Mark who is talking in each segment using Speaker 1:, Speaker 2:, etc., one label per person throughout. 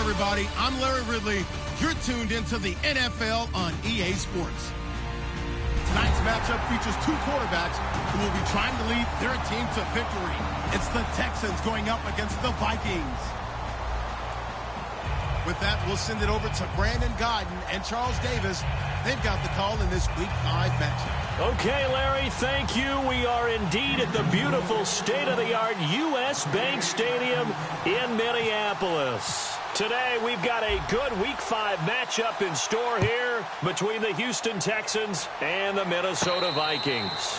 Speaker 1: everybody. I'm Larry Ridley. You're tuned into the NFL on EA Sports. Tonight's matchup features two quarterbacks who will be trying to lead their team to victory. It's the Texans going up against the Vikings. With that, we'll send it over to Brandon Godden and Charles Davis. They've got the call in this Week 5 matchup.
Speaker 2: Okay, Larry, thank you. We are indeed at the beautiful state-of-the-art U.S. Bank Stadium in Minneapolis. Today, we've got a good Week 5 matchup in store here between the Houston Texans and the Minnesota Vikings.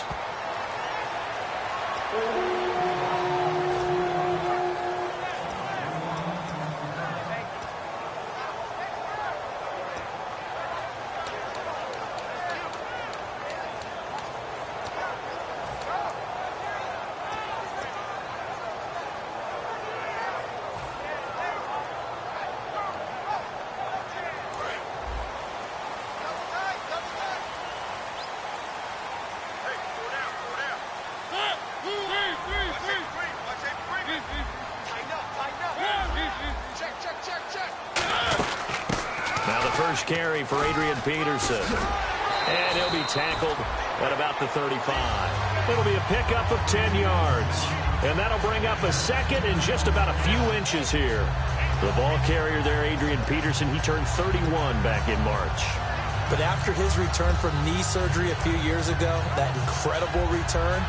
Speaker 2: Now the first carry for Adrian Peterson. And he'll be tackled at about the 35. It'll be a pickup of 10 yards. And that'll bring up a second and just about a few inches here. The ball carrier there, Adrian Peterson, he turned 31 back in March.
Speaker 3: But after his return from knee surgery a few years ago, that incredible return,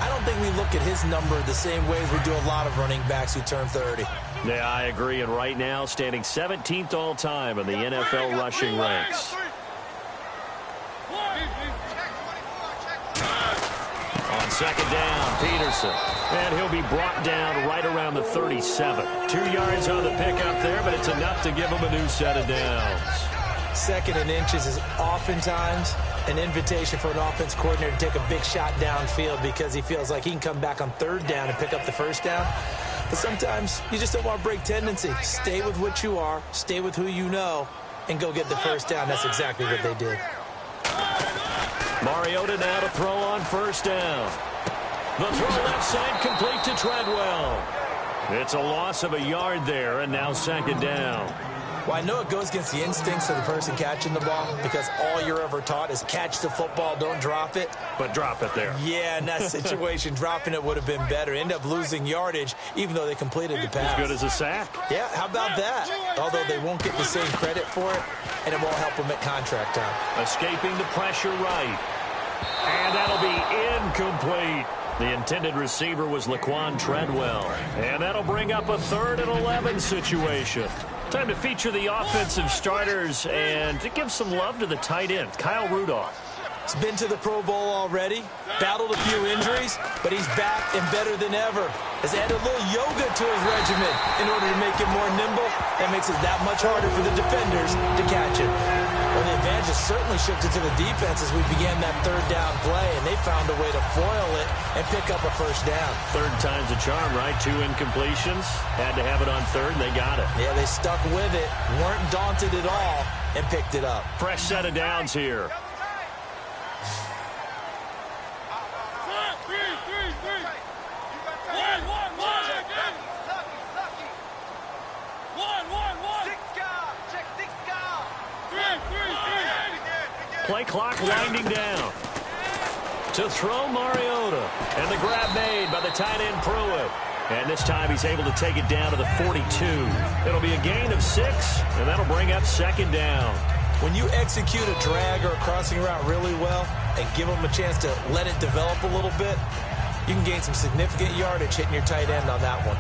Speaker 3: I don't think we look at his number the same way as we do a lot of running backs who turn 30.
Speaker 2: Yeah, I agree. And right now, standing 17th all-time in the NFL rushing ranks. On second down, Peterson. And he'll be brought down right around the 37. 2 yards on the pickup there, but it's enough to give him a new set of downs.
Speaker 3: Second and inches is oftentimes an invitation for an offense coordinator to take a big shot downfield because he feels like he can come back on third down and pick up the first down. But sometimes you just don't want to break tendency. Stay with what you are, stay with who you know, and go get the first down. That's exactly what they did.
Speaker 2: Mariota now to throw on first down. The throw left side complete to Treadwell. It's a loss of a yard there, and now second down.
Speaker 3: Well, I know it goes against the instincts of the person catching the ball because all you're ever taught is catch the football, don't drop it.
Speaker 2: But drop it there.
Speaker 3: Yeah, in that situation, dropping it would have been better. End up losing yardage, even though they completed the pass.
Speaker 2: As good as a sack.
Speaker 3: Yeah, how about that? Although they won't get the same credit for it, and it won't help them at contract time.
Speaker 2: Escaping the pressure right. And that'll be incomplete. The intended receiver was Laquan Treadwell. And that'll bring up a 3rd and 11 situation. Time to feature the offensive starters and to give some love to the tight end, Kyle Rudolph.
Speaker 3: He's been to the Pro Bowl already, battled a few injuries, but he's back and better than ever. Has added a little yoga to his regimen in order to make him more nimble. That makes it that much harder for the defenders to catch him. Well, the advantage has certainly shifted to the defense as we began that third down play, and they found a way to foil it and pick up a first down.
Speaker 2: Third time's a charm, right? 2 incompletions. Had to have it on third, and they got it.
Speaker 3: Yeah, they stuck with it, weren't daunted at all, and picked it up.
Speaker 2: Fresh set of downs here. Play clock winding down. To throw Mariota. And the grab made by the tight end Pruitt. And this time he's able to take it down to the 42. It'll be a gain of 6, and that'll bring up second down.
Speaker 3: When you execute a drag or a crossing route really well and give them a chance to let it develop a little bit, you can gain some significant yardage hitting your tight end on that one.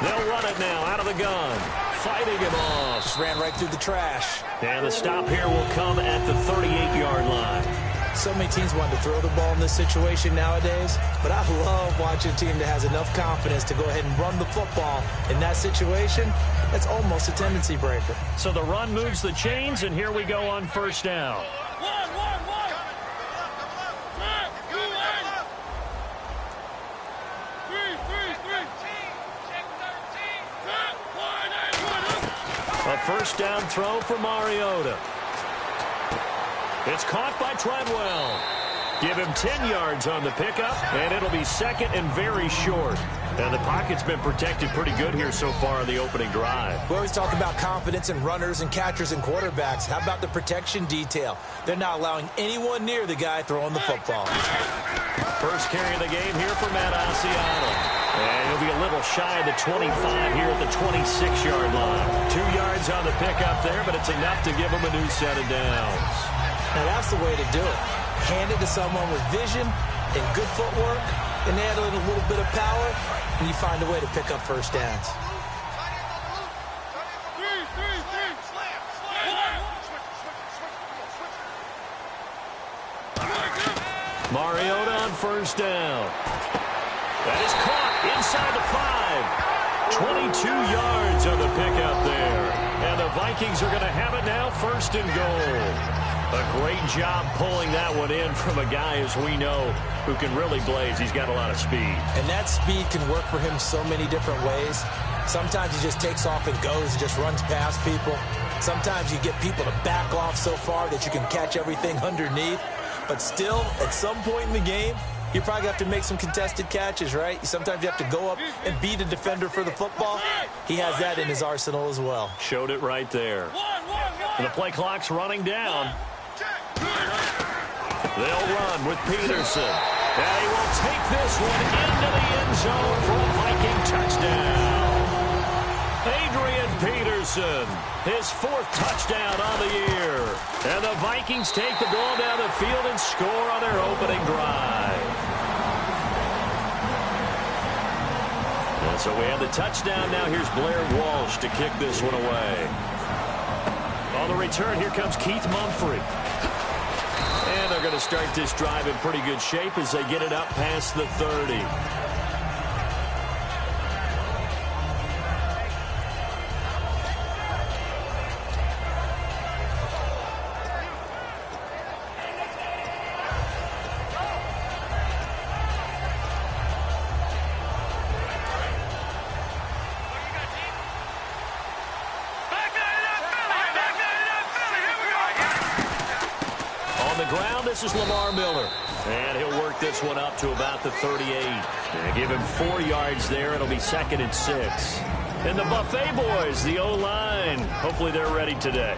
Speaker 2: They'll run it now out of the gun. Fighting him off.
Speaker 3: Just ran right through the trash.
Speaker 2: And the stop here will come at the 38-yard line.
Speaker 3: So many teams want to throw the ball in this situation nowadays, but I love watching a team that has enough confidence to go ahead and run the football. In that situation, that's almost a tendency breaker.
Speaker 2: So the run moves the chains, and here we go on first down. A first down throw for Mariota. It's caught by Treadwell. Give him 10 yards on the pickup, and it'll be second and very short. And the pocket's been protected pretty good here so far on the opening drive.
Speaker 3: We always talk about confidence in runners and catchers and quarterbacks. How about the protection detail? They're not allowing anyone near the guy throwing the football.
Speaker 2: First carry of the game here for Matt Asiata. And he'll be a little shy of the 25 here at the 26-yard line. 2 yards on the pickup there, but it's enough to give him a new set of downs.
Speaker 3: Now that's the way to do it. Hand it to someone with vision and good footwork, and add in a little bit of power, and you find a way to pick up first downs.
Speaker 2: Mariota on first down. That is caught inside the 5. 22 yards on the pickup there. And the Vikings are going to have it now, first and goal. A great job pulling that one in from a guy, as we know, who can really blaze. He's got a lot of speed.
Speaker 3: And that speed can work for him so many different ways. Sometimes he just takes off and goes and just runs past people. Sometimes you get people to back off so far that you can catch everything underneath. But still, at some point in the game, you probably have to make some contested catches, right? Sometimes you have to go up and beat a defender for the football. He has that in his arsenal as well.
Speaker 2: Showed it right there. And the play clock's running down. They'll run with Peterson. And he will take this one into the end zone for a Viking touchdown. Adrian Peterson, his 4th touchdown on the year. And the Vikings take the ball down the field and score on their opening drive. And so we have the touchdown. Now here's Blair Walsh to kick this one away. On the return, here comes Keith Mumphrey. And they're going to start this drive in pretty good shape as they get it up past the 30. This is Lamar Miller. And he'll work this one up to about the 38. And give him 4 yards there. It'll be second and 6. And the Buffet boys, the O-line, hopefully they're ready today.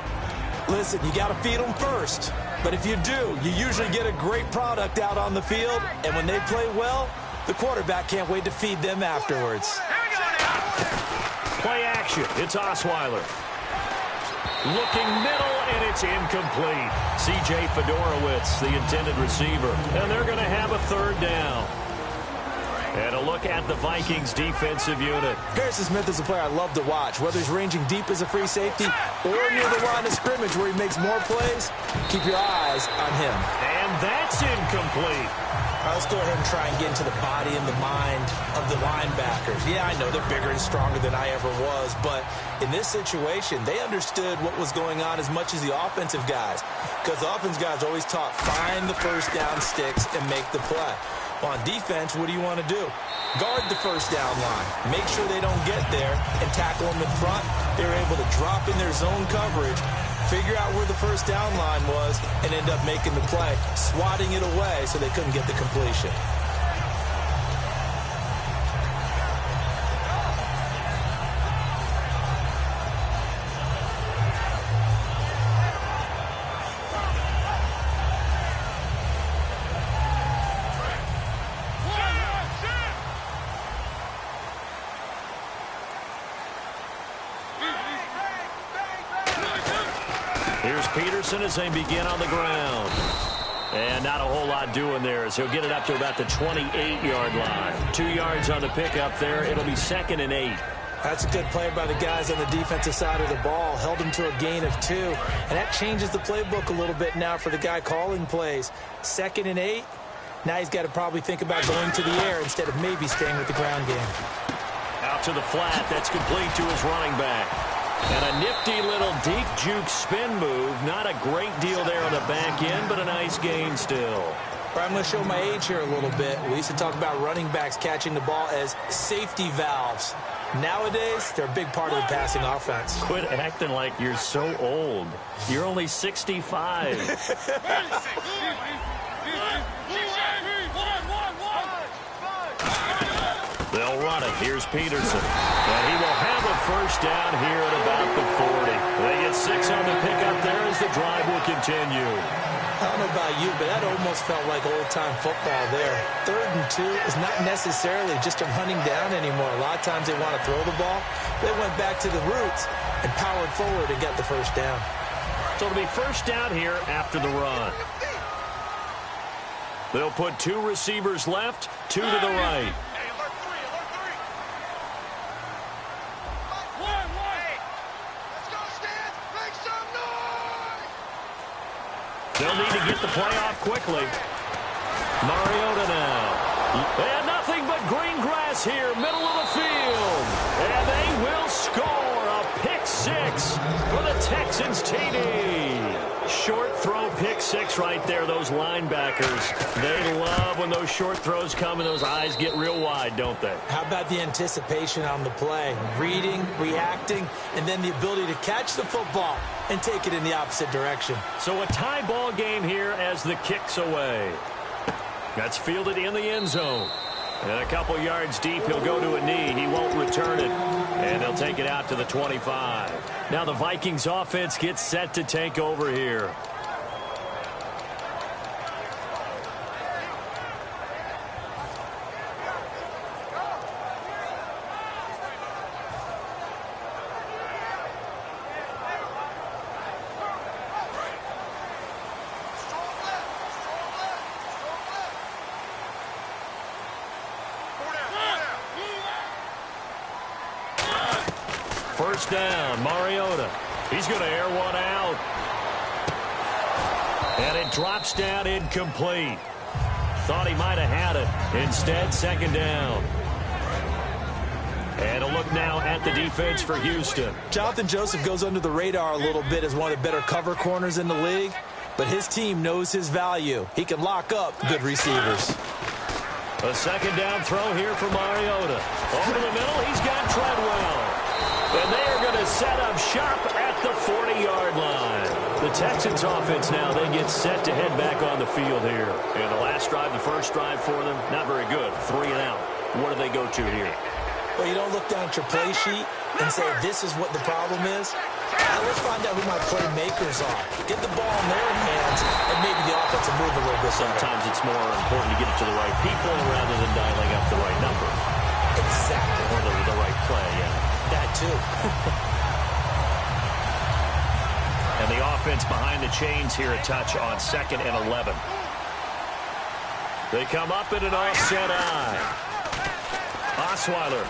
Speaker 3: Listen, you got to feed them first. But if you do, you usually get a great product out on the field. And when they play well, the quarterback can't wait to feed them afterwards.
Speaker 2: Play action. It's Osweiler. Looking middle, and it's incomplete. C.J. Fedorowicz, the intended receiver. And they're going to have a 3rd down. And a look at the Vikings defensive unit.
Speaker 3: Harrison Smith is a player I love to watch. Whether he's ranging deep as a free safety or near the line of scrimmage where he makes more plays, keep your eyes on him.
Speaker 2: And that's incomplete.
Speaker 3: All right, let's go ahead and try and get into the body and the mind of the linebackers. Yeah, I know they're bigger and stronger than I ever was, but in this situation, they understood what was going on as much as the offensive guys, because the offensive guys always taught find the first down sticks and make the play. On defense, what do you want to do? Guard the first down line. Make sure they don't get there and tackle them in front. They were able to drop in their zone coverage, figure out where the first down line was, and end up making the play, swatting it away so they couldn't get the completion.
Speaker 2: Here's Peterson as they begin on the ground. And not a whole lot doing there as he'll get it up to about the 28-yard line. 2 yards on the pickup there. It'll be second and 8.
Speaker 3: That's a good play by the guys on the defensive side of the ball. Held him to a gain of 2. And that changes the playbook a little bit now for the guy calling plays. Second and 8. Now he's got to probably think about going to the air instead of maybe staying with the ground game.
Speaker 2: Out to the flat. That's complete to his running back. And a nifty little deep juke spin move. Not a great deal there on the back end, but a nice gain still.
Speaker 3: I'm going to show my age here a little bit. We used to talk about running backs catching the ball as safety valves. Nowadays, they're a big part of the passing offense.
Speaker 2: Quit acting like you're so old. You're only 65. They'll run it. Here's Peterson. And he will have a first down here at about the 40. They get 6 on the pickup there as the drive will continue.
Speaker 3: I don't know about you, but that almost felt like old-time football there. 3rd and 2 is not necessarily just a running down anymore. A lot of times they want to throw the ball. They went back to the roots and powered forward and got the first down.
Speaker 2: So it'll be first down here after the run. They'll put 2 receivers left, 2 to the right. They'll need to get the play off quickly. Mariota now. And nothing but green grass here, middle of the field. And they will score a pick 6 for the Texans TD. Short throw pick 6 right there, those linebackers. They love when those short throws come and those eyes get real wide, don't they?
Speaker 3: How about the anticipation on the play? Reading, reacting, and then the ability to catch the football and take it in the opposite direction.
Speaker 2: So a tie ball game here as the kick's away. That's fielded in the end zone. And a couple yards deep, he'll go to a knee. He won't return it. And they'll take it out to the 25. Now the Vikings offense gets set to take over here. First down, Mariota. He's going to air one out. And it drops down incomplete. Thought he might have had it. Instead, second down. And a look now at the defense for Houston.
Speaker 3: Jonathan Joseph goes under the radar a little bit as one of the better cover corners in the league, but his team knows his value. He can lock up good receivers.
Speaker 2: A second down throw here for Mariota. Over the middle, he's got Treadwell. And they are going to set up shop at the 40-yard line. The Texans offense now, they get set to head back on the field here. And the last drive, the first drive for them, not very good. 3 and out. What do they go to here?
Speaker 3: Well, you don't look down at your play sheet and say, this is what the problem is. Now let's find out who my playmakers are. Get the ball in their hands, and maybe the offense will move a little bit better.
Speaker 2: Sometimes it's more important to get it to the right people rather than dialing up the right number.
Speaker 3: Exactly.
Speaker 2: Or the right play, yeah.
Speaker 3: That too.
Speaker 2: And the offense behind the chains here, a touch on 2nd and 11. They come up in an offset eye. Osweiler.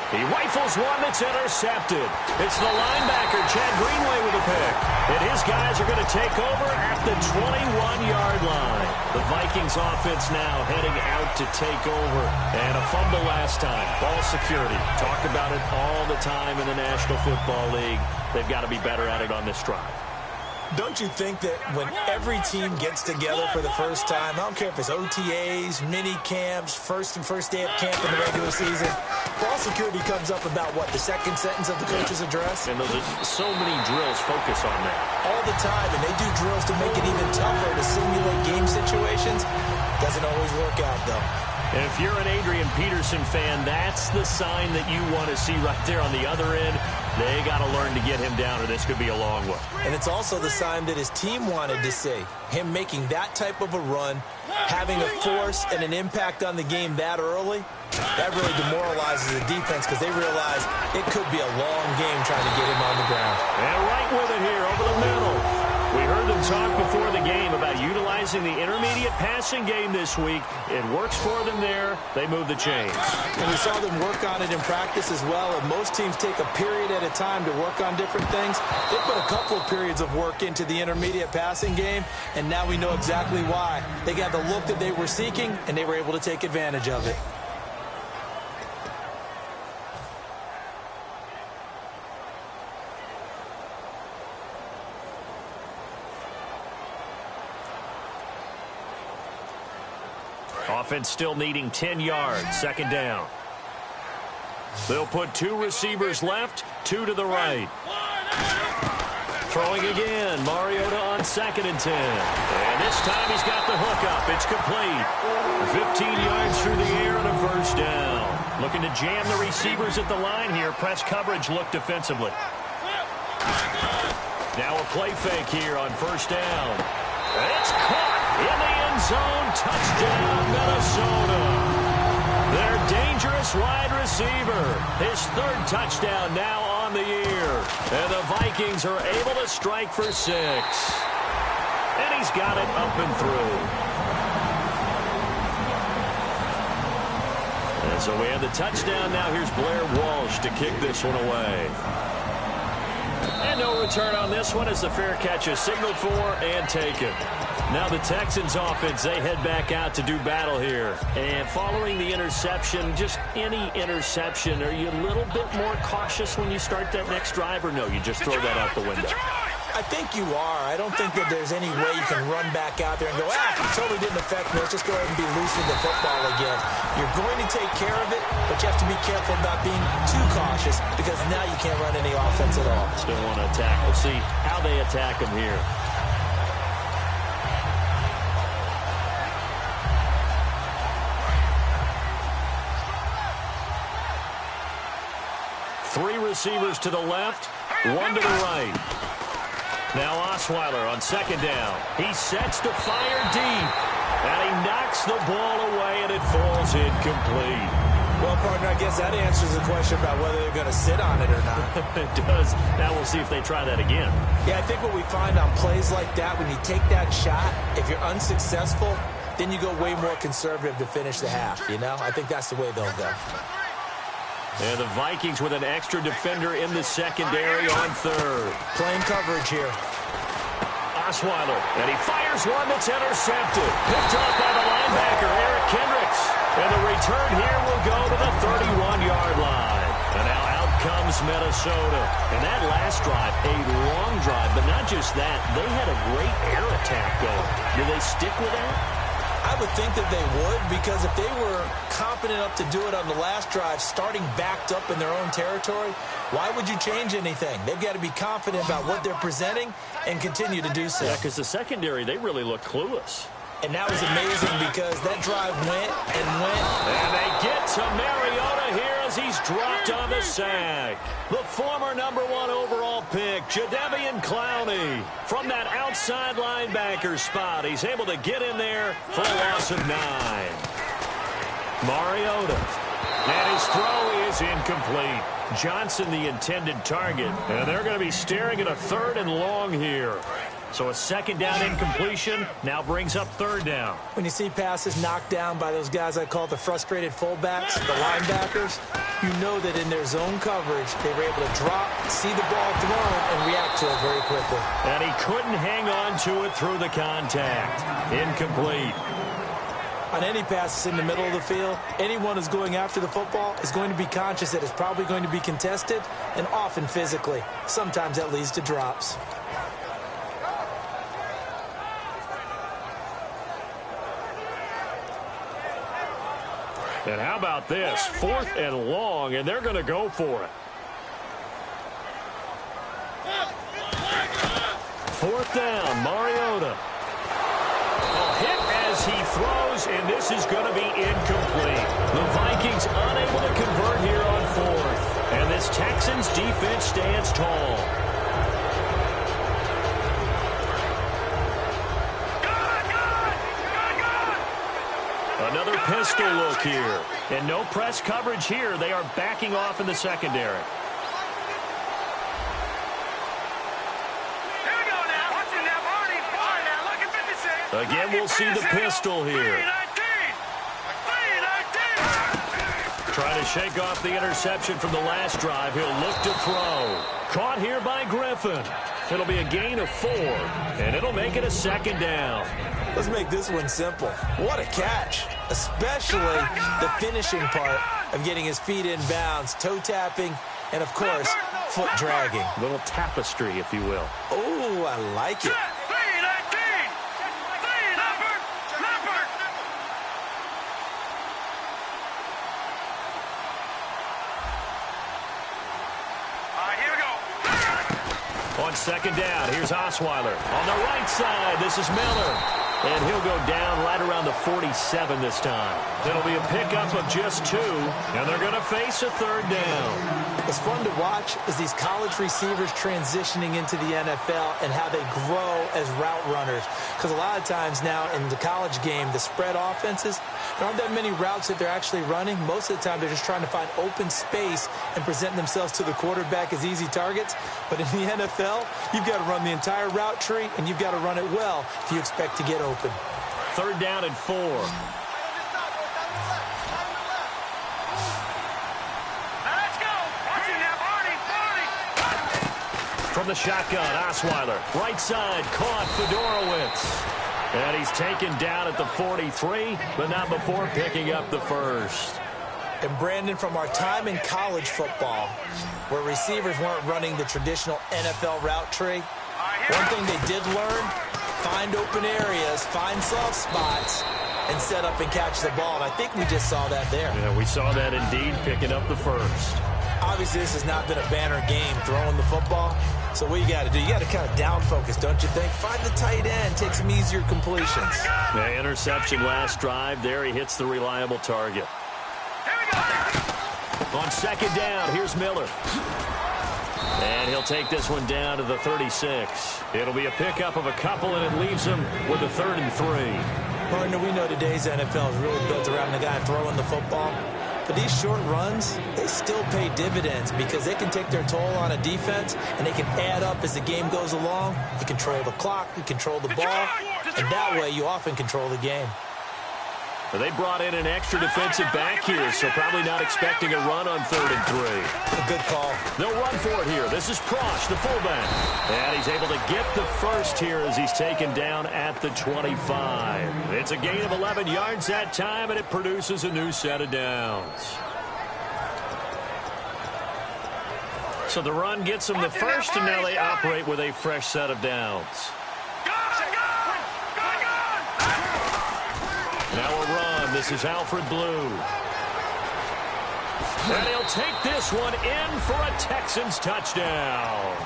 Speaker 2: He rifles one that's intercepted. It's the linebacker, Chad Greenway, with a pick. And his guys are going to take over at the 21-yard line. The Vikings offense now heading out to take over. And a fumble last time. Ball security. Talk about it all the time in the National Football League. They've got to be better at it on this drive.
Speaker 3: Don't you think that when every team gets together for the first time, I don't care if it's OTAs, mini camps, first day of camp in the regular season, ball security comes up about, what, the second sentence of the coach's address?
Speaker 2: And those are so many drills focus on that.
Speaker 3: All the time, and they do drills to make it even tougher to simulate game situations. Doesn't always work out, though.
Speaker 2: And if you're an Adrian Peterson fan, that's the sign that you want to see right there on the other end. They got to learn to get him down, or this could be a long one.
Speaker 3: And it's also the sign that his team wanted to see. Him making that type of a run, having a force and an impact on the game that early, that really demoralizes the defense because they realize it could be a long game trying to get him on the ground.
Speaker 2: And right with it here, over the middle. We heard them talk before the game about utilizing the intermediate passing game this week. It works for them there. They move the chains.
Speaker 3: And we saw them work on it in practice as well. And most teams take a period at a time to work on different things. They put a couple of periods of work into the intermediate passing game, and now we know exactly why. They got the look that they were seeking, and they were able to take advantage of it.
Speaker 2: Offense still needing 10 yards. Second down. They'll put 2 receivers left, 2 to the right. Throwing again, Mariota on 2nd and 10. And this time he's got the hook up. It's complete. 15 yards through the air and a first down. Looking to jam the receivers at the line here. Press coverage look defensively. Now a play fake here on first down. And it's caught in the end zone. Touchdown, Minnesota. Their dangerous wide receiver. His 3rd touchdown now on the year. And the Vikings are able to strike for 6. And he's got it up and through. And so we have the touchdown. Now here's Blair Walsh to kick this one away. And no return on this one as the fair catch is signaled for and taken. Now the Texans offense, they head back out to do battle here. And following the interception, just any interception, are you a little bit more cautious when you start that next drive, or no, you just throw that out the window?
Speaker 3: I think you are. I don't think that there's any way you can run back out there and go, it totally didn't affect me. Let's just go ahead and be loose with the football again. You're going to take care of it, but you have to be careful about being too cautious because now you can't run any offense at all.
Speaker 2: Still want to attack. We'll see how they attack him here. Three receivers to the left, 1 to the right. Now Osweiler on 2nd down. He sets to fire deep. And he knocks the ball away, and it falls incomplete.
Speaker 3: Well, partner, I guess that answers the question about whether they're going to sit on it or not.
Speaker 2: It does. Now we'll see if they try that again.
Speaker 3: Yeah, I think what we find on plays like that, when you take that shot, if you're unsuccessful, then you go way more conservative to finish the half, you know? I think that's the way they'll go.
Speaker 2: And the Vikings with an extra defender in the secondary on 3rd.
Speaker 3: Playing coverage here.
Speaker 2: Osweiler, and he fires one that's intercepted. Picked up by the linebacker, Eric Kendricks. And the return here will go to the 31-yard line. And now out comes Minnesota. And that last drive, a long drive, but not just that. They had a great air attack going. Do they stick with that?
Speaker 3: I would think that they would, because if they were competent enough to do it on the last drive, starting backed up in their own territory, why would you change anything? They've got to be confident about what they're presenting and continue to do so.
Speaker 2: Yeah, because the secondary, they really look clueless.
Speaker 3: And that was amazing because that drive went and went.
Speaker 2: And they get to Mariota here as he's dropped on the sack. The former #1 overall pick, Jadeveon Clowney, from that outside linebacker spot. He's able to get in there for a loss of 9. Mariota. And his throw is incomplete. Johnson, the intended target. And they're going to be staring at a 3rd and long here. So a 2nd down incompletion now brings up 3rd down.
Speaker 3: When you see passes knocked down by those guys I call the frustrated fullbacks, the linebackers, you know that in their zone coverage, they were able to drop, see the ball thrown, and react to it very quickly.
Speaker 2: And he couldn't hang on to it through the contact. Incomplete.
Speaker 3: On any passes in the middle of the field, anyone who's going after the football is going to be conscious that it's probably going to be contested, and often physically. Sometimes that leads to drops.
Speaker 2: And how about this? 4th and long, and they're going to go for it. 4th down, Mariota. A hit as he throws, and this is going to be incomplete. The Vikings unable to convert here on 4th. And this Texans defense stands tall. Another pistol look here. And no press coverage here. They are backing off in the secondary. Again, we'll see the pistol here. Trying to shake off the interception from the last drive. He'll look to throw. Caught here by Griffin. It'll be a gain of 4, and it'll make it a 2nd down.
Speaker 3: Let's make this one simple. What a catch, especially the finishing part of getting his feet in bounds, toe tapping, and, of course, foot dragging.
Speaker 2: A little tapestry, if you will.
Speaker 3: Oh, I like it.
Speaker 2: On second down, here's Osweiler. On the right side, this is Miller. And he'll go down right around the 47 this time. It'll be a pickup of just 2, and they're going to face a third down.
Speaker 3: What's fun to watch is these college receivers transitioning into the NFL and how they grow as route runners. Because a lot of times now in the college game, the spread offenses, there aren't that many routes that they're actually running. Most of the time, they're just trying to find open space and present themselves to the quarterback as easy targets. But in the NFL, you've got to run the entire route tree, and you've got to run it well if you expect to get open.
Speaker 2: Third down and 4. From the shotgun, Osweiler. Right side, caught Fedorowicz. And he's taken down at the 43, but not before picking up the first.
Speaker 3: And Brandon, from our time in college football, where receivers weren't running the traditional NFL route tree, one thing they did learn, find open areas, find soft spots, and set up and catch the ball. And I think we just saw that there.
Speaker 2: Yeah, we saw that indeed, picking up the first.
Speaker 3: Obviously, this has not been a banner game throwing the football. So what you got to do, you got to kind of down focus, don't you think? Find the tight end, take some easier completions.
Speaker 2: The interception last drive. There he hits the reliable target. On second down, here's Miller. And he'll take this one down to the 36. It'll be a pickup of a couple, and it leaves him with a 3rd and 3.
Speaker 3: Partner, we know today's NFL is really built around the guy throwing the football. But these short runs, they still pay dividends because they can take their toll on a defense, and they can add up as the game goes along. You control the clock, you control the ball, and that way you often control the game.
Speaker 2: Well, they brought in an extra defensive back here, so probably not expecting a run on 3rd and 3.
Speaker 3: A good call.
Speaker 2: They'll run for it here. This is Prosch, the fullback. And he's able to get the first here as he's taken down at the 25. It's a gain of 11 yards that time, and it produces a new set of downs. So the run gets them the first, and now they operate with a fresh set of downs. Now a run. This is Alfred Blue. And he'll take this one in for a Texans touchdown.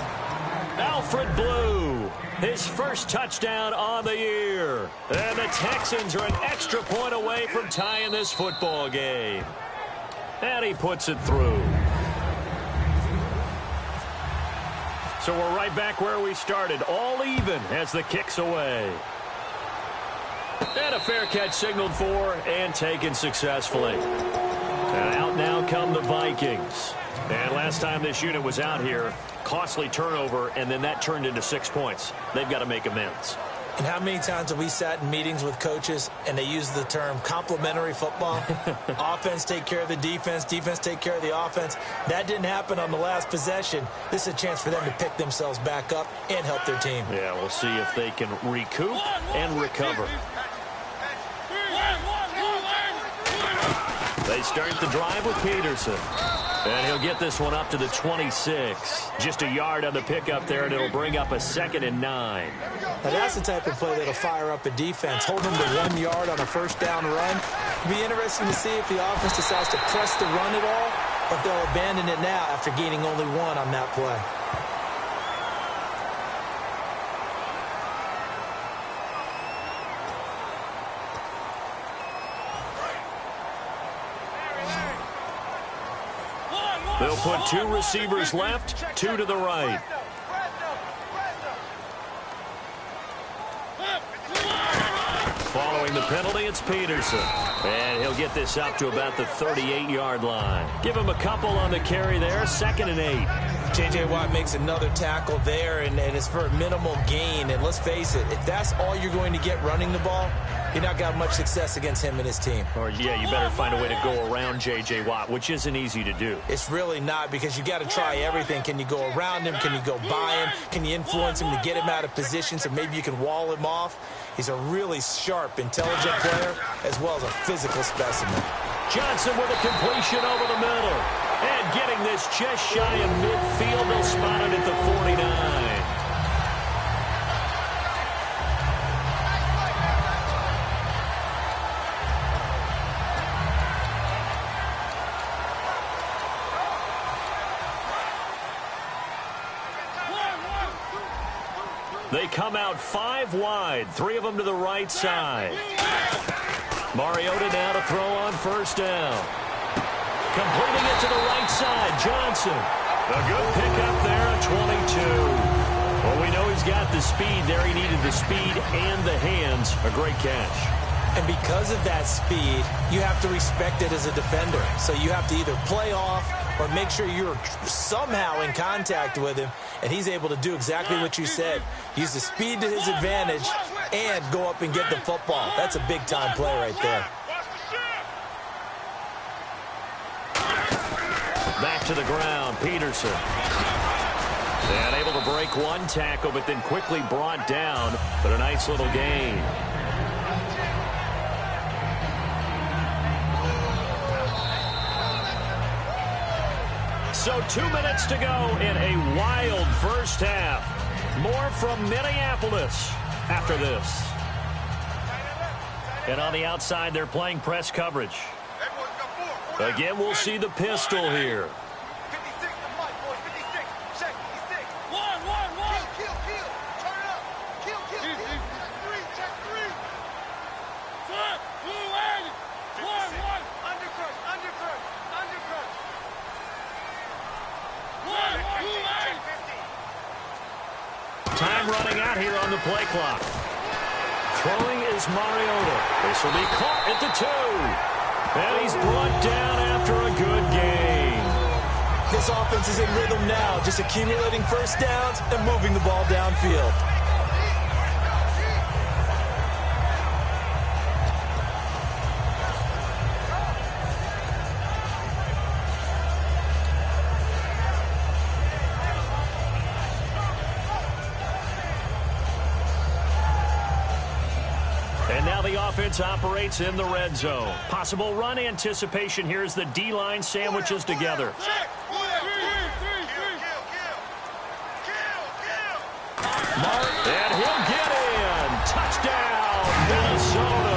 Speaker 2: Alfred Blue, his first touchdown on the year. And the Texans are an extra point away from tying this football game. And he puts it through. So we're right back where we started, all even as the kick's away. And a fair catch signaled for and taken successfully. And out now come the Vikings. And last time this unit was out here, costly turnover, and then that turned into 6 points. They've got to make amends.
Speaker 3: And how many times have we sat in meetings with coaches and they use the term complementary football? Offense take care of the defense, defense take care of the offense. That didn't happen on the last possession. This is a chance for them to pick themselves back up and help their team.
Speaker 2: Yeah, we'll see if they can recoup and recover. They start the drive with Peterson. And he'll get this one up to the 26. Just a yard on the pickup there, and it'll bring up a 2nd and 9.
Speaker 3: Now that's the type of play that'll fire up a defense. Hold them to 1 yard on a first down run. It'll be interesting to see if the offense decides to press the run at all, or if they'll abandon it now after gaining only 1 on that play.
Speaker 2: They'll put 2 receivers left, 2 to the right. Following the penalty, it's Peterson. And he'll get this up to about the 38-yard line. Give him a couple on the carry there, 2nd and 8.
Speaker 3: J.J. Watt makes another tackle there, and it's for a minimal gain. And let's face it, if that's all you're going to get running the ball, you're not got much success against him and his team.
Speaker 2: Or, yeah, you better find a way to go around J.J. Watt, which isn't easy to do.
Speaker 3: It's really not, because you got to try everything. Can you go around him? Can you go by him? Can you influence him to get him out of position so maybe you can wall him off? He's a really sharp, intelligent player, as well as a physical specimen.
Speaker 2: Johnson with a completion over the middle. And getting this just shy of midfield, they'll spot it at the 49. They come out 5 wide, 3 of them to the right side. Mariota now to throw on first down. Completing it to the right side, Johnson. A good pickup there at 22. Well, we know he's got the speed there. He needed the speed and the hands. A great catch.
Speaker 3: And because of that speed, you have to respect it as a defender. So you have to either play off or make sure you're somehow in contact with him, and he's able to do exactly what you said. Use the speed to his advantage and go up and get the football. That's a big-time play right there.
Speaker 2: Back to the ground, Peterson. And able to break one tackle, but then quickly brought down, but a nice little gain. So 2 minutes to go in a wild first half. More from Minneapolis after this. And on the outside, they're playing press coverage. Again, we'll see the pistol here. Time running out here on the play clock. Throwing is Mariota. This will be caught at the 2. And he's brought down after a good game.
Speaker 3: This offense is in rhythm now, just accumulating first downs and moving the ball downfield.
Speaker 2: Offense operates in the red zone. Possible run anticipation here as the D-line sandwiches together. And he'll get in. Touchdown, Minnesota.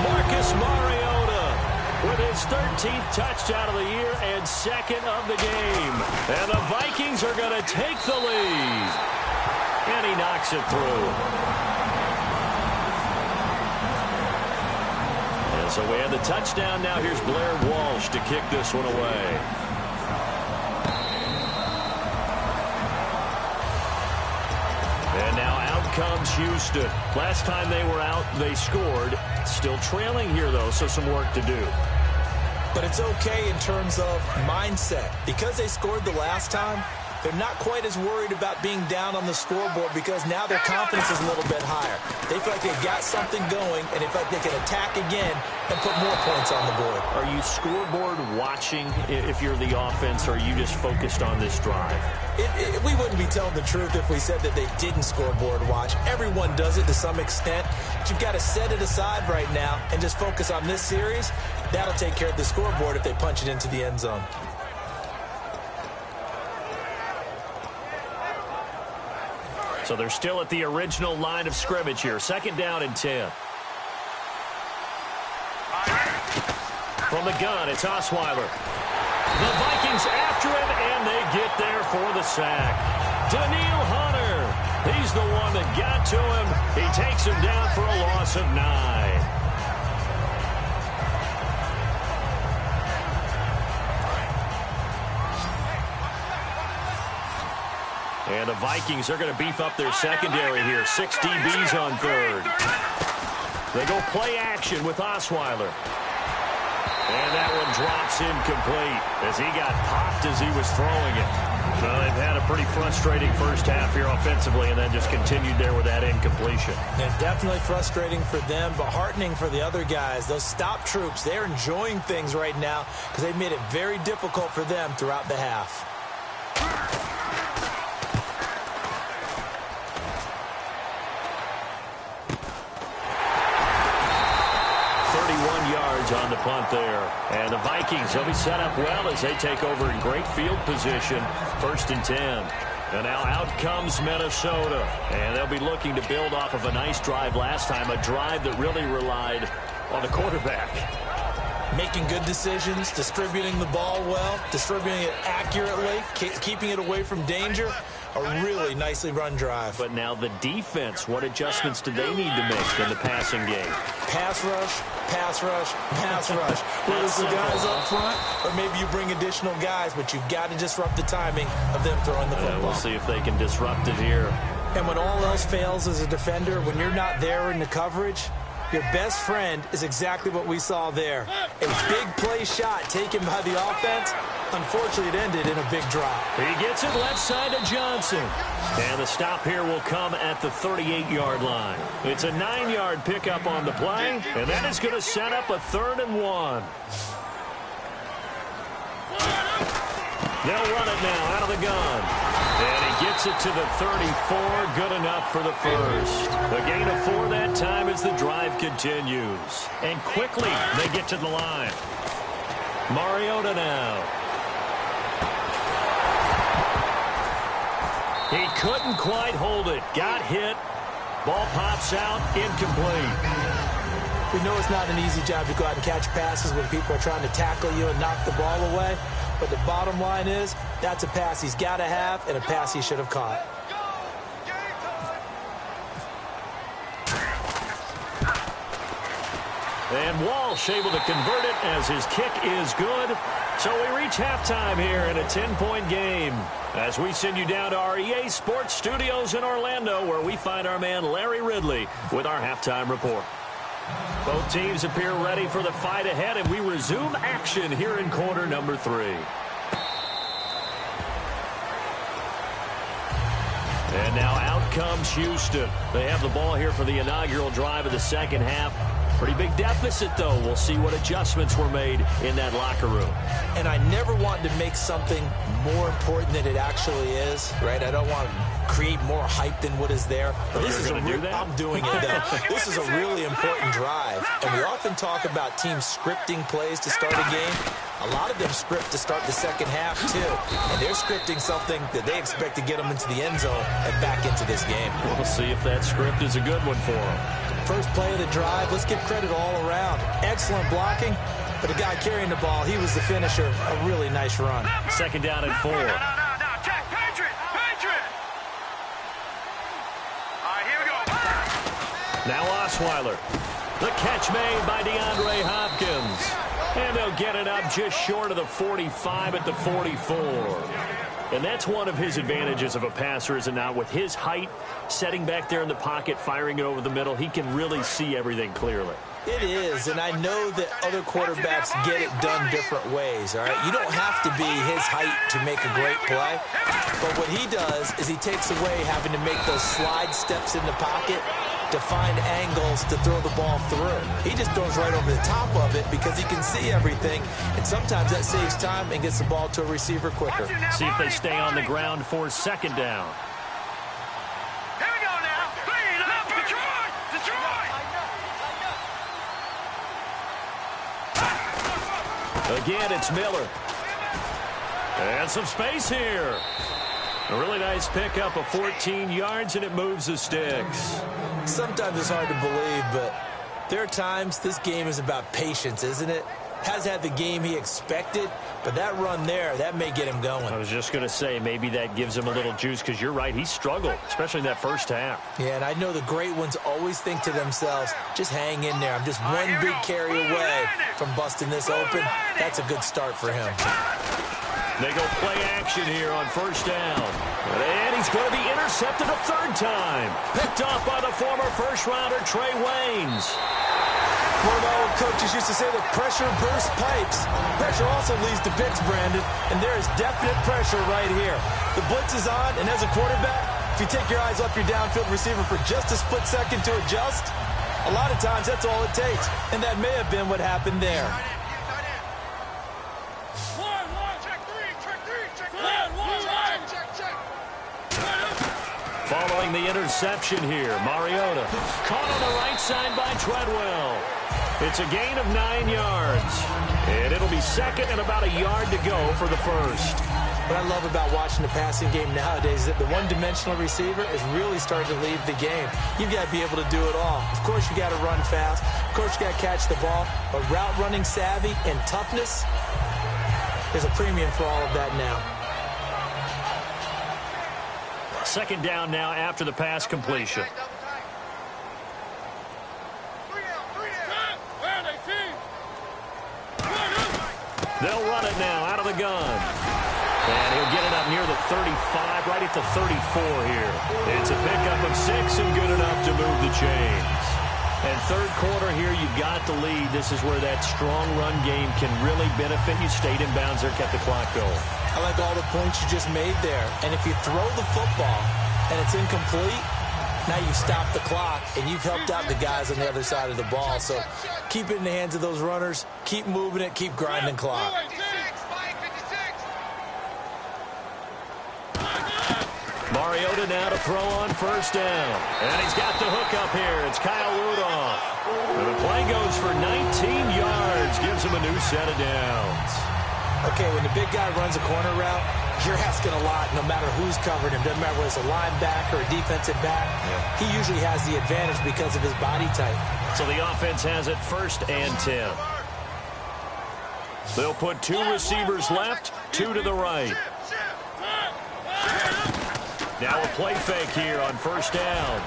Speaker 2: Marcus Mariota with his 13th touchdown of the year and 2nd of the game. And the Vikings are going to take the lead. And he knocks it through. So we have the touchdown. Now here's Blair Walsh to kick this one away. And now out comes Houston. Last time they were out, they scored. Still trailing here, though, so some work to do.
Speaker 3: But it's okay in terms of mindset. Because they scored the last time, they're not quite as worried about being down on the scoreboard because now their confidence is a little bit higher. They feel like they've got something going, and they feel like they can attack again and put more points on the board.
Speaker 2: Are you scoreboard watching if you're the offense, or are you just focused on this drive?
Speaker 3: We wouldn't be telling the truth if we said that they didn't scoreboard watch. Everyone does it to some extent. But you've got to set it aside right now and just focus on this series. That'll take care of the scoreboard if they punch it into the end zone.
Speaker 2: So they're still at the original line of scrimmage here. 2nd down and 10. From the gun, it's Osweiler. The Vikings after him, and they get there for the sack. Daniil Hunter. He's the one that got to him. He takes him down for a loss of 9. And the Vikings are going to beef up their secondary here. 6 DBs on 3rd. They go play action with Osweiler. And that one drops incomplete as he got popped as he was throwing it. Well, they've had a pretty frustrating first half here offensively and then just continued there with that incompletion.
Speaker 3: And definitely frustrating for them, but heartening for the other guys. Those stop troops, they're enjoying things right now because they've made it very difficult for them throughout the half.
Speaker 2: 31 yards on the punt there. And the Vikings, they'll be set up well as they take over in great field position. 1st and 10. And now out comes Minnesota. And they'll be looking to build off of a nice drive last time, a drive that really relied on the quarterback.
Speaker 3: Making good decisions, distributing the ball well, distributing it accurately, keeping it away from danger. A really nicely run drive.
Speaker 2: But now the defense, what adjustments do they need to make in the passing game?
Speaker 3: Pass rush, pass rush, pass rush. Whether it's the guys up front or maybe you bring additional guys, but you've got to disrupt the timing of them throwing the football.
Speaker 2: We'll see if they can disrupt it here.
Speaker 3: And when all else fails as a defender, when you're not there in the coverage, your best friend is exactly what we saw there. A big play shot taken by the offense. Unfortunately, it ended in a big drop.
Speaker 2: He gets it left side to Johnson. And the stop here will come at the 38-yard line. It's a 9-yard pickup on the play, and that is going to set up a 3rd and 1. They'll run it now out of the gun. And he gets it to the 34. Good enough for the first. A gain of 4 that time as the drive continues. And quickly they get to the line. Mariota now. He couldn't quite hold it. Got hit. Ball pops out. Incomplete.
Speaker 3: We know it's not an easy job to go out and catch passes when people are trying to tackle you and knock the ball away. But the bottom line is, that's a pass he's got to have and a pass he should have caught.
Speaker 2: And Walsh able to convert it as his kick is good. So we reach halftime here in a 10-point game as we send you down to our EA Sports Studios in Orlando, where we find our man Larry Ridley with our halftime report. Both teams appear ready for the fight ahead, and we resume action here in quarter number 3. And now out comes Houston. They have the ball here for the inaugural drive of the second half. Pretty big deficit, though. We'll see what adjustments were made in that locker room.
Speaker 3: And I never want to make something more important than it actually is, right? I don't want to create more hype than what is there. But this is I'm doing it, though. This is a really important drive. And we often talk about teams scripting plays to start a game. A lot of them script to start the second half, too. And they're scripting something that they expect to get them into the end zone and back into this game.
Speaker 2: We'll see if that script is a good one for them.
Speaker 3: First play of the drive, let's give credit all around. Excellent blocking, but the guy carrying the ball, he was the finisher. A really nice run.
Speaker 2: Second down and 4.
Speaker 4: No, check, Patriot. All right, here we go.
Speaker 2: Now Osweiler. The catch made by DeAndre Hopkins. And they'll get it up just short of the 45 at the 44. And that's one of his advantages of a passer, is it not? With his height, setting back there in the pocket, firing it over the middle, he can really see everything clearly.
Speaker 3: It is, and I know that other quarterbacks get it done different ways, all right? You don't have to be his height to make a great play, but what he does is he takes away having to make those slide steps in the pocket to find angles to throw the ball through. He just throws right over the top of it because he can see everything, and sometimes that saves time and gets the ball to a receiver quicker.
Speaker 2: See if they stay on the ground for second down.
Speaker 4: Here we go now. Clean up. Detroit.
Speaker 2: Again, it's Miller. And some space here. A really nice pickup of 14 yards, and it moves the sticks.
Speaker 3: Sometimes it's hard to believe, but there are times this game is about patience, isn't it? Has had the game he expected, but that run there, that may get him going.
Speaker 2: I was just going to say, maybe that gives him a little juice, because you're right, he struggled, especially in that first half.
Speaker 3: Yeah, and I know the great ones always think to themselves, just hang in there. I'm just one big carry away from busting this open. That's a good start for him.
Speaker 2: They go play action here on first down. And he's going to be intercepted a third time. Picked off by the former first-rounder Trey Waynes.
Speaker 3: One of my old coaches used to say that pressure bursts pipes. Pressure also leads to picks, Brandon, and there is definite pressure right here. The blitz is on, and as a quarterback, if you take your eyes off your downfield receiver for just a split second to adjust, a lot of times that's all it takes, and that may have been what happened there.
Speaker 2: Following the interception here, Mariota caught on the right side by Treadwell. It's a gain of 9 yards, and it'll be second and about a yard to go for the first.
Speaker 3: What I love about watching the passing game nowadays is that the one-dimensional receiver is really starting to lead the game. You've got to be able to do it all. Of course, you got to run fast. Of course, you got to catch the ball. But route running savvy and toughness, there's a premium for all of that now.
Speaker 2: Second down now after the pass completion. They'll run it now out of the gun. And he'll get it up near the 35, right at the 34 here. It's a pickup of 6 and good enough to move the chains. And third quarter here, you've got the lead. This is where that strong run game can really benefit you. Stayed in bounds there, kept the clock going.
Speaker 3: I like all the points you just made there. And if you throw the football and it's incomplete, now you've stopped the clock and you've helped out the guys on the other side of the ball. So keep it in the hands of those runners. Keep moving it. Keep grinding clock.
Speaker 2: Mariota now to throw on first down. And he's got the hook up here. It's Kyle Rudolph. And the play goes for 19 yards. Gives him a new set of downs.
Speaker 3: Okay, when the big guy runs a corner route, you're asking a lot no matter who's covering him. Doesn't matter whether it's a linebacker or a defensive back. Yeah. He usually has the advantage because of his body type.
Speaker 2: So the offense has it 1st and 10. They'll put 2 receivers left, 2 to the right. Now a play fake here on first down.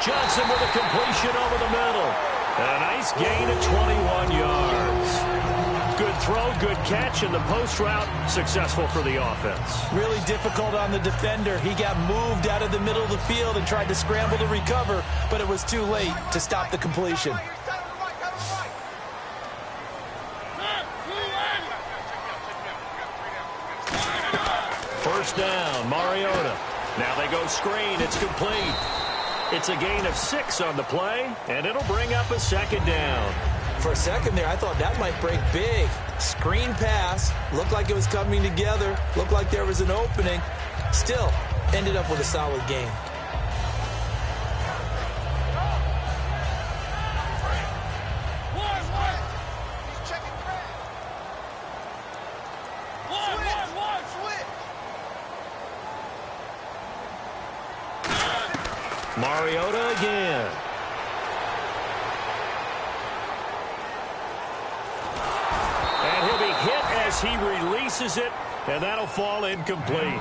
Speaker 2: Johnson with a completion over the middle. A nice gain of 21 yards. Good throw, good catch, and the post route successful for the offense.
Speaker 3: Really difficult on the defender. He got moved out of the middle of the field and tried to scramble to recover, but it was too late to stop the completion.
Speaker 2: First down, Mariota. Now they go screen. It's complete. It's a gain of 6 on the play, and it'll bring up a second down.
Speaker 3: For a second there, I thought that might break big. Screen pass. Looked like it was coming together. Looked like there was an opening. Still, ended up with a solid gain.
Speaker 2: Mariota again. And he'll be hit as he releases it, and that'll fall incomplete.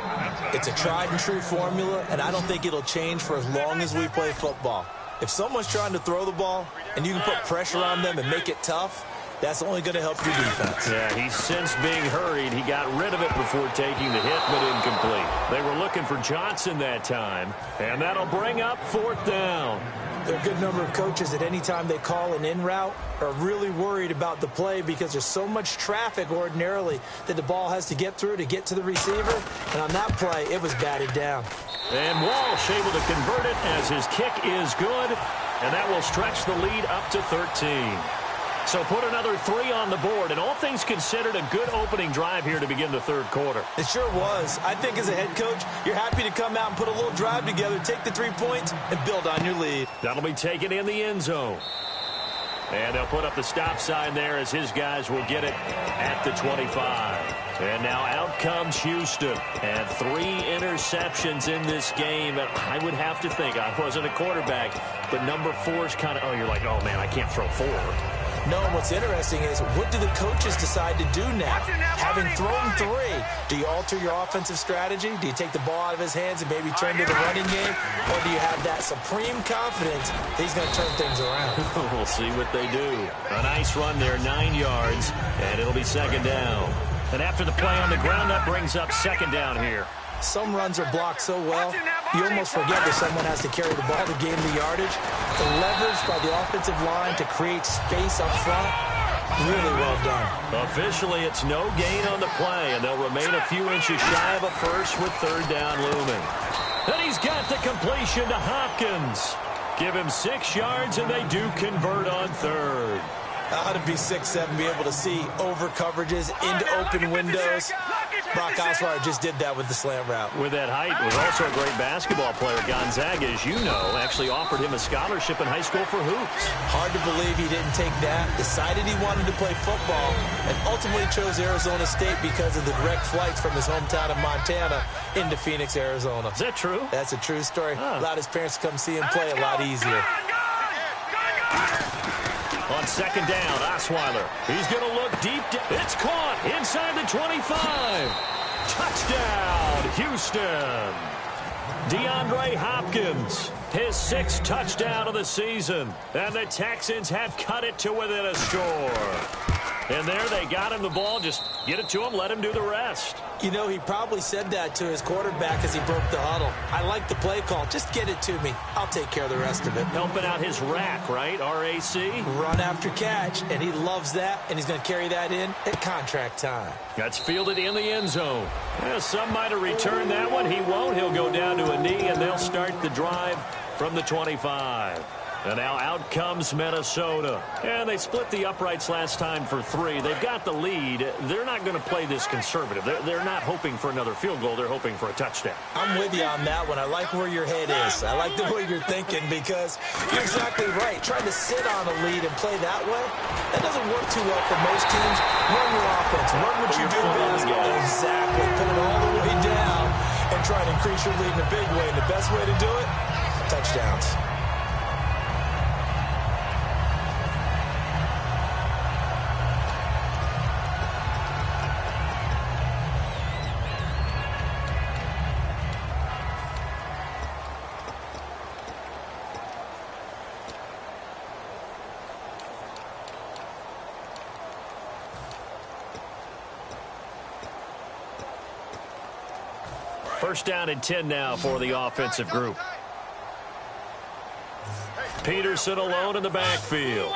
Speaker 3: It's a tried and true formula, and I don't think it'll change for as long as we play football. If someone's trying to throw the ball and you can put pressure on them and make it tough, that's only going to help your defense.
Speaker 2: Yeah, he's since being hurried. He got rid of it before taking the hit, but incomplete. They were looking for Johnson that time, and that'll bring up 4th down.
Speaker 3: There are a good number of coaches at any time they call an in route are really worried about the play because there's so much traffic ordinarily that the ball has to get through to get to the receiver. And on that play, it was batted down.
Speaker 2: And Walsh able to convert it as his kick is good, and that will stretch the lead up to 13. So put another 3 on the board, and all things considered, a good opening drive here to begin the third quarter.
Speaker 3: It sure was. I think as a head coach, you're happy to come out and put a little drive together, take the 3 points, and build on your lead.
Speaker 2: That'll be taken in the end zone. And they'll put up the stop sign there as his guys will get it at the 25. And now out comes Houston. And 3 interceptions in this game. And I would have to think, I wasn't a quarterback, but number 4 is kind of, oh, you're like, oh, man, I can't throw 4.
Speaker 3: No, and what's interesting is what do the coaches decide to do now? Having thrown 3, do you alter your offensive strategy? Do you take the ball out of his hands and maybe turn to the running game? Or do you have that supreme confidence that he's going to turn things around?
Speaker 2: We'll see what they do. A nice run there, 9 yards, and it'll be second down. And after the play on the ground, that brings up second down here.
Speaker 3: Some runs are blocked so well, you almost forget that someone has to carry the ball to gain the yardage. The leverage by the offensive line to create space up front, really well done.
Speaker 2: Officially, it's no gain on the play, and they'll remain a few inches shy of a first with third down looming. And he's got the completion to Hopkins. Give him 6 yards, and they do convert on third.
Speaker 3: Ought to be 6'7", be able to see over coverages into open windows. Brock Osweiler just did that with the slant route.
Speaker 2: With that height, was also a great basketball player. Gonzaga, as you know, actually offered him a scholarship in high school for hoops.
Speaker 3: Hard to believe he didn't take that, decided he wanted to play football, and ultimately chose Arizona State because of the direct flights from his hometown of Montana into Phoenix, Arizona.
Speaker 2: Is that true?
Speaker 3: That's a true story. Allowed his parents to come see him play a lot easier.
Speaker 2: On second down, Osweiler. He's going to look deep. It's caught inside the 25. Touchdown, Houston. DeAndre Hopkins, his 6th touchdown of the season. And the Texans have cut it to within a score. And there they got him the ball. Just get it to him, let him do the rest.
Speaker 3: You know, he probably said that to his quarterback as he broke the huddle. I like the play call. Just get it to me. I'll take care of the rest of it.
Speaker 2: Helping out his rack, right? R-A-C?
Speaker 3: Run after catch, and he loves that, and he's going to carry that in at contract time.
Speaker 2: That's fielded in the end zone. Yeah, some might have returned that one. He won't. He'll go down to a knee, and they'll start the drive from the 25. And now out comes Minnesota. And they split the uprights last time for 3. They've got the lead. They're not going to play this conservative. They're not hoping for another field goal. They're hoping for a touchdown.
Speaker 3: I'm with you on that one. I like where your head is. I like the way you're thinking because you're exactly right. Trying to sit on a lead and play that way, that doesn't work too well for most teams. Run your offense. Run what you do best. Exactly. Put it all the way down and try to increase your lead in a big way. And the best way to do it, touchdowns.
Speaker 2: First down and 10 now for the offensive group. Peterson alone in the backfield.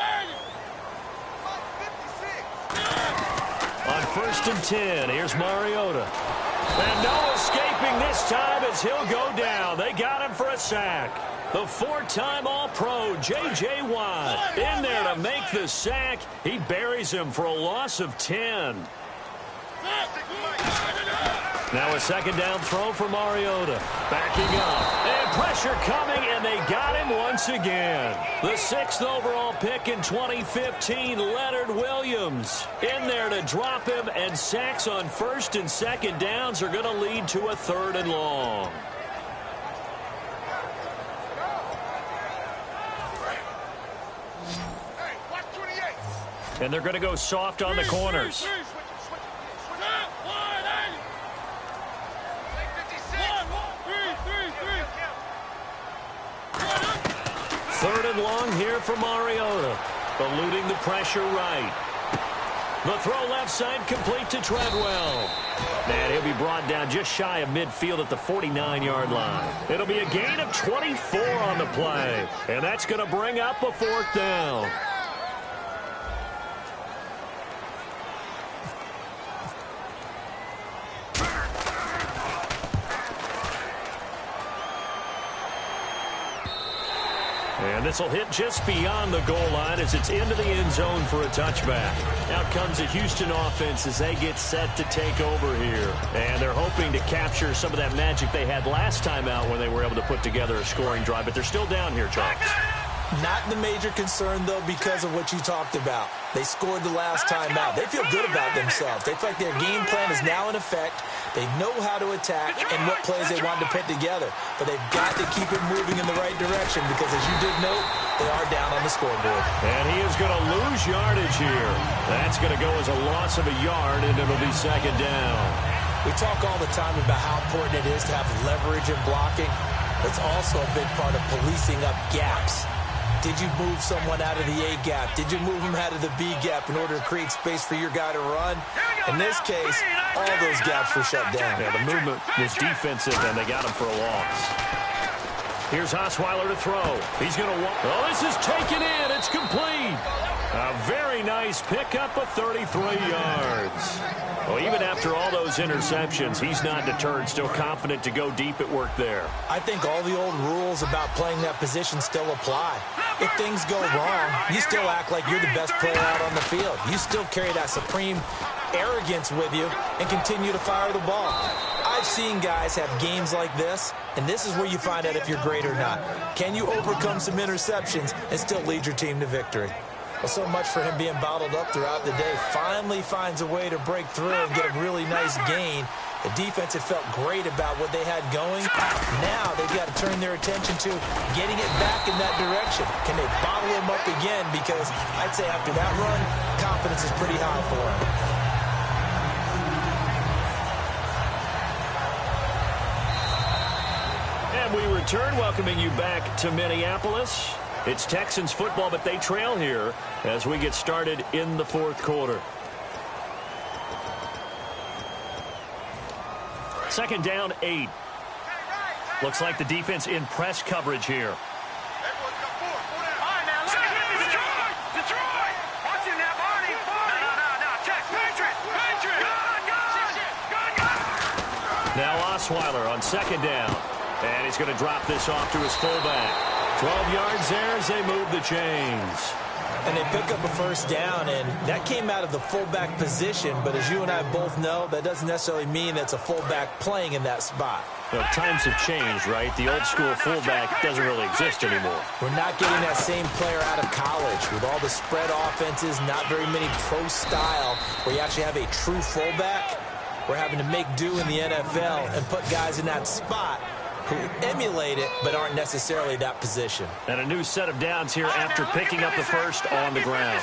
Speaker 2: On 1st and 10, here's Mariota. And no escaping this time as he'll go down. They got him for a sack. The 4-time All-Pro, J.J. Watt, in there to make the sack. He buries him for a loss of 10. Now a 2nd down throw for Mariota. Backing up. And pressure coming, and they got him once again. The 6th overall pick in 2015, Leonard Williams. In there to drop him, and sacks on 1st and 2nd downs are going to lead to a 3rd and long. And they're going to go soft on the corners. 3rd and long here for Mariota. Eluding the pressure right. The throw left side complete to Treadwell. And he'll be brought down just shy of midfield at the 49-yard line. It'll be a gain of 24 on the play. And that's going to bring up a 4th down. And this will hit just beyond the goal line as it's into the end zone for a touchback. Out comes the Houston offense as they get set to take over here. And they're hoping to capture some of that magic they had last time out when they were able to put together a scoring drive. But they're still down here, Charles.
Speaker 3: Not the major concern, though, because of what you talked about. They scored the last time out. They feel good about themselves. They feel like their game plan is now in effect. They know how to attack and what plays they want to put together. But they've got to keep it moving in the right direction because, as you did note, they are down on the scoreboard.
Speaker 2: And he is going to lose yardage here. That's going to go as a loss of a yard, and it'll be 2nd down.
Speaker 3: We talk all the time about how important it is to have leverage in blocking. It's also a big part of policing up gaps. Did you move someone out of the A gap? Did you move him out of the B gap in order to create space for your guy to run? In this case, all those gaps were shut down.
Speaker 2: Yeah, the movement was defensive, and they got him for a loss. Here's Osweiler to throw. He's going to walk. Oh, this is taken in. It's complete. A very nice pickup of 33 yards. Well, even after all those interceptions, he's not deterred, still confident to go deep at work there.
Speaker 3: I think all the old rules about playing that position still apply. If things go wrong, you still act like you're the best player out on the field. You still carry that supreme arrogance with you and continue to fire the ball. I've seen guys have games like this, and this is where you find out if you're great or not. Can you overcome some interceptions and still lead your team to victory? Well, so much for him being bottled up throughout the day. Finally finds a way to break through and get a really nice gain. The defense had felt great about what they had going. Now they've got to turn their attention to getting it back in that direction. Can they bottle him up again? Because I'd say after that run, confidence is pretty high for him.
Speaker 2: we return, welcoming you back to Minneapolis. It's Texans football, but they trail here as we get started in the fourth quarter. Second down, 8. Looks like the defense in press coverage here. Now Osweiler on second down. And he's going to drop this off to his fullback. 12 yards there as they move the chains.
Speaker 3: And they pick up a first down, and that came out of the fullback position. But as you and I both know, that doesn't necessarily mean that's a fullback playing in that spot.
Speaker 2: Well, times have changed, right? The old school fullback doesn't really exist anymore.
Speaker 3: We're not getting that same player out of college with all the spread offenses, not very many pro style, where you actually have a true fullback. We're having to make do in the NFL and put guys in that spot who emulate it but aren't necessarily that position.
Speaker 2: And a new set of downs here after picking up the first on the ground.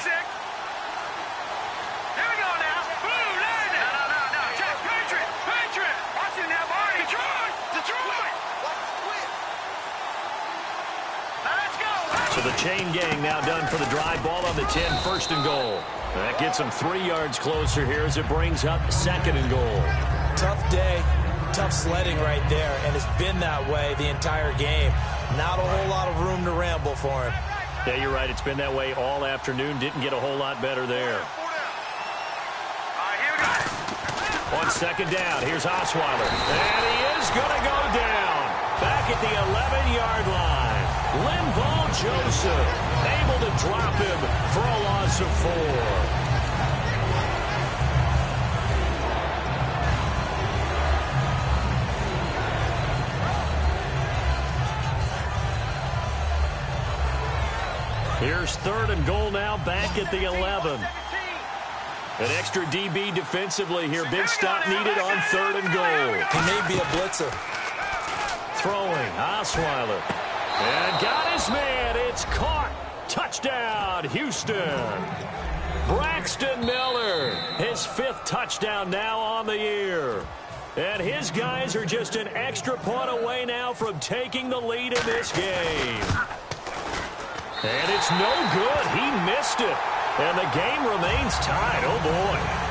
Speaker 2: So the chain gang now done for the drive. Ball on the 10, first and goal. That gets them 3 yards closer here as it brings up second and goal.
Speaker 3: Tough day. Tough sledding right there, and it's been that way the entire game. Not a whole lot of room to ramble for him.
Speaker 2: Yeah, you're right. It's been that way all afternoon. Didn't get a whole lot better there. On second down, here's Osweiler. And he is going to go down. Back at the 11-yard line. Linval Joseph able to drop him for a loss of 4. Here's third and goal now, back at the 11. An extra DB defensively here. Big stop needed on third and goal.
Speaker 3: He may be a blitzer.
Speaker 2: Throwing, Osweiler. And got his man. It's caught. Touchdown, Houston. Braxton Miller, his 5th touchdown now on the year. And his guys are just an extra point away now from taking the lead in this game. And it's no good. He missed it. And the game remains tied. Oh, boy.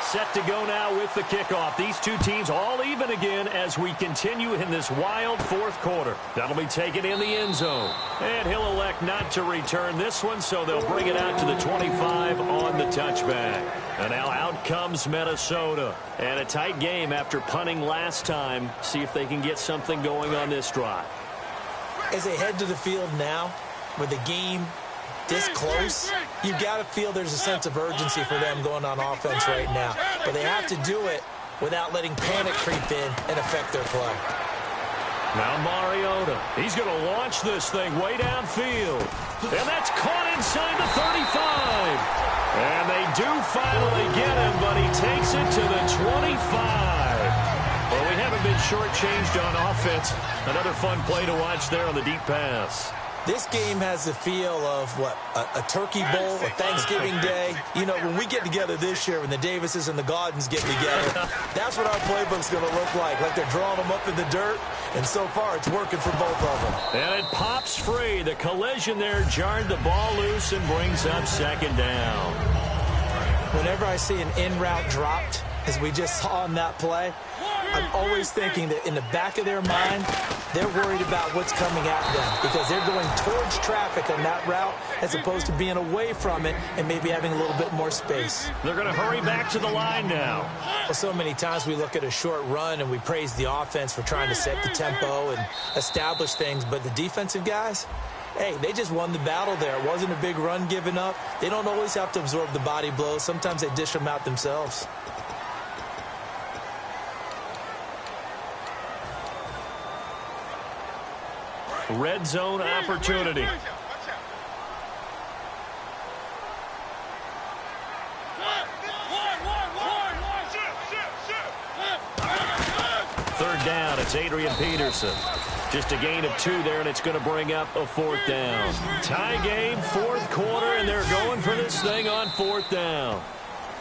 Speaker 2: Set to go now with the kickoff. These two teams all even again as we continue in this wild fourth quarter. That'll be taken in the end zone. And he'll elect not to return this one, so they'll bring it out to the 25 on the touchback. And now out comes Minnesota. And a tight game after punting last time. See if they can get something going on this drive.
Speaker 3: As they head to the field now, with the game this close, you got to feel there's a sense of urgency for them going on offense right now. But they have to do it without letting panic creep in and affect their play.
Speaker 2: Now Mariota. He's going to launch this thing way downfield. And that's caught inside the 35. And they do finally get him, but he takes it to the 25. Well, we haven't been shortchanged on offense. Another fun play to watch there on the deep pass.
Speaker 3: This game has the feel of, what, a turkey bowl, a Thanksgiving day. You know, when we get together this year, when the Davises and the Gaudens get together, that's what our playbook's going to look like they're drawing them up in the dirt, and so far it's working for both of them.
Speaker 2: And it pops free. The collision there jarred the ball loose and brings up second down.
Speaker 3: Whenever I see an in-route dropped, as we just saw in that play, I'm always thinking that in the back of their mind, they're worried about what's coming at them because they're going towards traffic on that route as opposed to being away from it and maybe having a little bit more space.
Speaker 2: They're going to hurry back to the line now.
Speaker 3: Well, so many times we look at a short run and we praise the offense for trying to set the tempo and establish things, but the defensive guys, hey, they just won the battle there. It wasn't a big run given up. They don't always have to absorb the body blows. Sometimes they dish them out themselves.
Speaker 2: Red zone opportunity. Third down, it's Adrian Peterson. Just a gain of 2 there, and it's going to bring up a 4th down. Tie game, fourth quarter, and they're going for this thing on 4th down.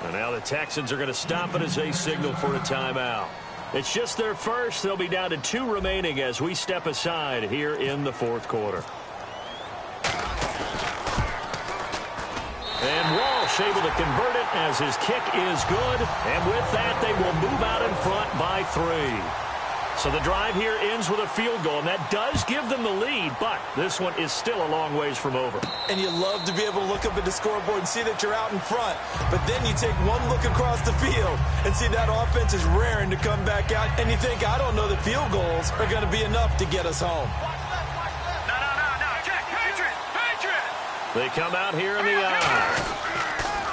Speaker 2: And now the Texans are going to stop it as they signal for a timeout. It's just their first. They'll be down to 2 remaining as we step aside here in the fourth quarter. And Walsh able to convert it as his kick is good. And with that, they will move out in front by 3. So the drive here ends with a field goal, and that does give them the lead, but this one is still a long ways from over.
Speaker 3: And you love to be able to look up at the scoreboard and see that you're out in front, but then you take one look across the field and see that offense is raring to come back out, and you think, I don't know that field goals are going to be enough to get us home.
Speaker 4: No, check, Patriot!
Speaker 2: They come out here in the eye.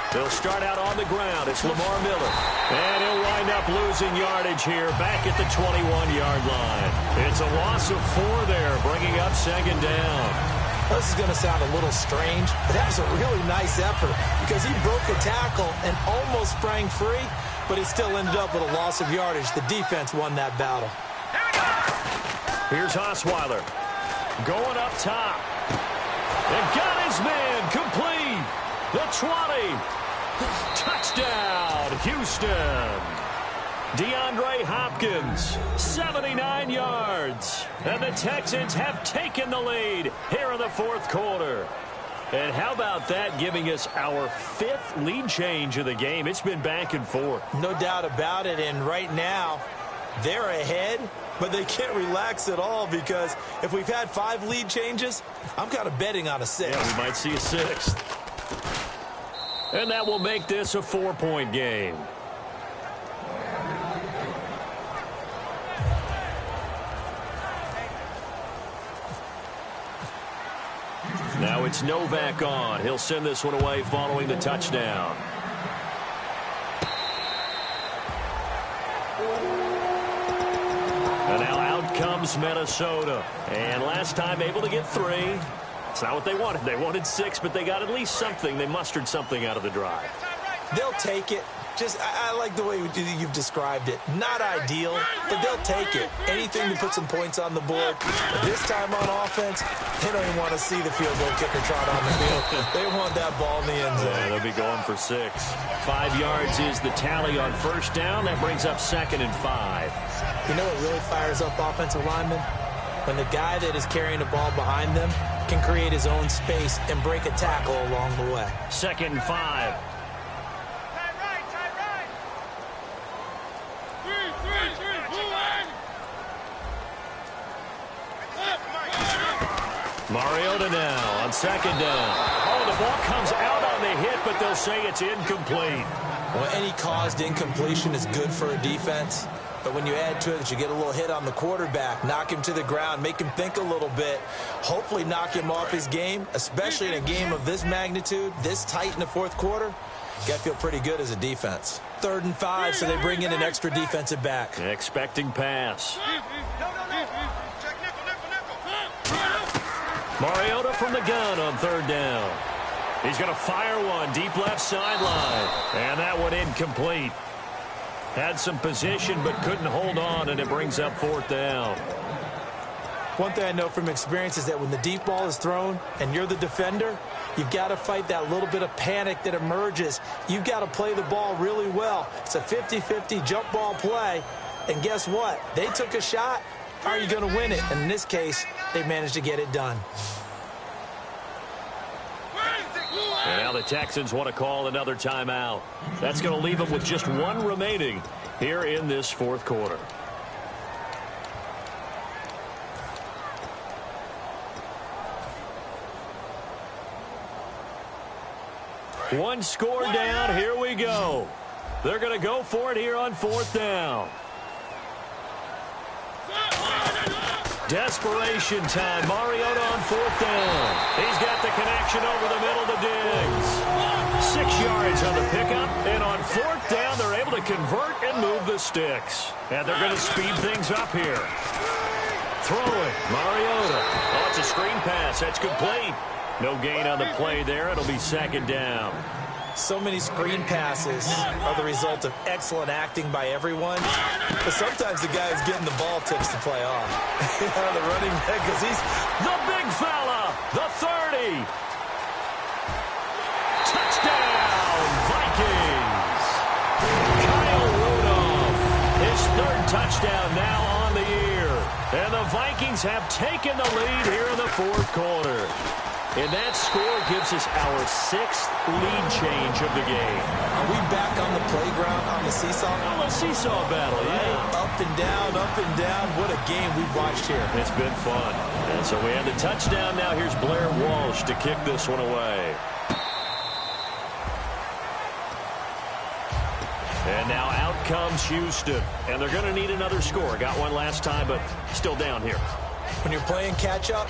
Speaker 2: They'll start out on the ground. It's Lamar Miller. And he'll wind up losing yardage here back at the 21-yard line. It's a loss of 4 there, bringing up second down.
Speaker 3: This is going to sound a little strange, but that was a really nice effort because he broke a tackle and almost sprang free, but he still ended up with a loss of yardage. The defense won that battle.
Speaker 2: Here's Osweiler going up top. And got his man complete. The 20. Touchdown, Houston. DeAndre Hopkins, 79 yards. And the Texans have taken the lead here in the fourth quarter. And how about that, giving us our 5th lead change of the game? It's been back and forth.
Speaker 3: No doubt about it, and right now, they're ahead, but they can't relax at all because if we've had 5 lead changes, I'm kind of betting on a 6th.
Speaker 2: Yeah, we might see a 6th. And that will make this a 4-point game. Now it's Novak on. He'll send this one away following the touchdown. And now out comes Minnesota. And last time able to get 3. It's not what they wanted. They wanted 6, but they got at least something. They mustered something out of the drive.
Speaker 3: They'll take it. I like the way you've described it. Not ideal, but they'll take it. Anything to put some points on the board. This time on offense, they don't even want to see the field goal kicker trot on the field. They want that ball in the end zone.
Speaker 2: Yeah, they'll be going for 6. 5 yards is the tally on first down. That brings up 2nd and 5.
Speaker 3: You know what really fires up offensive linemen? When the guy that is carrying the ball behind them can create his own space and break a tackle along the way.
Speaker 2: 2nd and 5. Mariota now on 2nd down. Oh, the ball comes out on the hit, but they'll say it's incomplete.
Speaker 3: Well, any caused incompletion is good for a defense. But when you add to it that you get a little hit on the quarterback, knock him to the ground, make him think a little bit, hopefully knock him off his game, especially in a game of this magnitude, this tight in the fourth quarter, you got to feel pretty good as a defense. 3rd and 5, so they bring in an extra defensive back.
Speaker 2: Expecting pass. Mariota from the gun on 3rd down. He's going to fire one deep left sideline. And that one incomplete. Had some position but couldn't hold on, and it brings up 4th down.
Speaker 3: One thing I know from experience is that when the deep ball is thrown and you're the defender, you've got to fight that little bit of panic that emerges. You've got to play the ball really well. It's a 50-50 jump ball play, and guess what? They took a shot. How are you going to win it? And in this case, they managed to get it done.
Speaker 2: And now the Texans want to call another timeout. That's going to leave them with just 1 remaining here in this fourth quarter. One score down. Here we go. They're going to go for it here on 4th down. Desperation time. Mariota on 4th down. He's got the connection over the middle to Diggs. 6 yards on the pickup. And on 4th down, they're able to convert and move the sticks. And they're going to speed things up here. Throwing. Mariota. Oh, it's a screen pass. That's complete. No gain on the play there. It'll be 2nd down.
Speaker 3: So many screen passes are the result of excellent acting by everyone. But sometimes the guy who's getting the ball tips the play off. The running back, because he's
Speaker 2: the big fella, the 30. Touchdown, Vikings. Kyle Rudolph, his 3rd touchdown now on the year. And the Vikings have taken the lead here in the fourth quarter. And that score gives us our 6th lead change of the game.
Speaker 3: Are we back on the playground on the seesaw?
Speaker 2: Well, a seesaw battle, yeah.
Speaker 3: Up and down, up and down. What a game we've watched here.
Speaker 2: It's been fun. And so we have the touchdown. Now here's Blair Walsh to kick this one away. And now out comes Houston. And they're going to need another score. Got one last time, but still down here.
Speaker 3: When you're playing catch-up,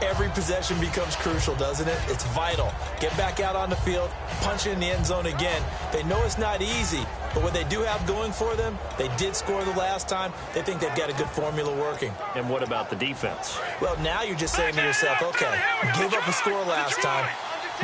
Speaker 3: every possession becomes crucial, doesn't it? It's vital. Get back out on the field, punch it in the end zone again. They know it's not easy, but what they do have going for them, they did score the last time. They think they've got a good formula working.
Speaker 2: And what about the defense?
Speaker 3: Well, now you're just saying to yourself, okay, give up a score last time.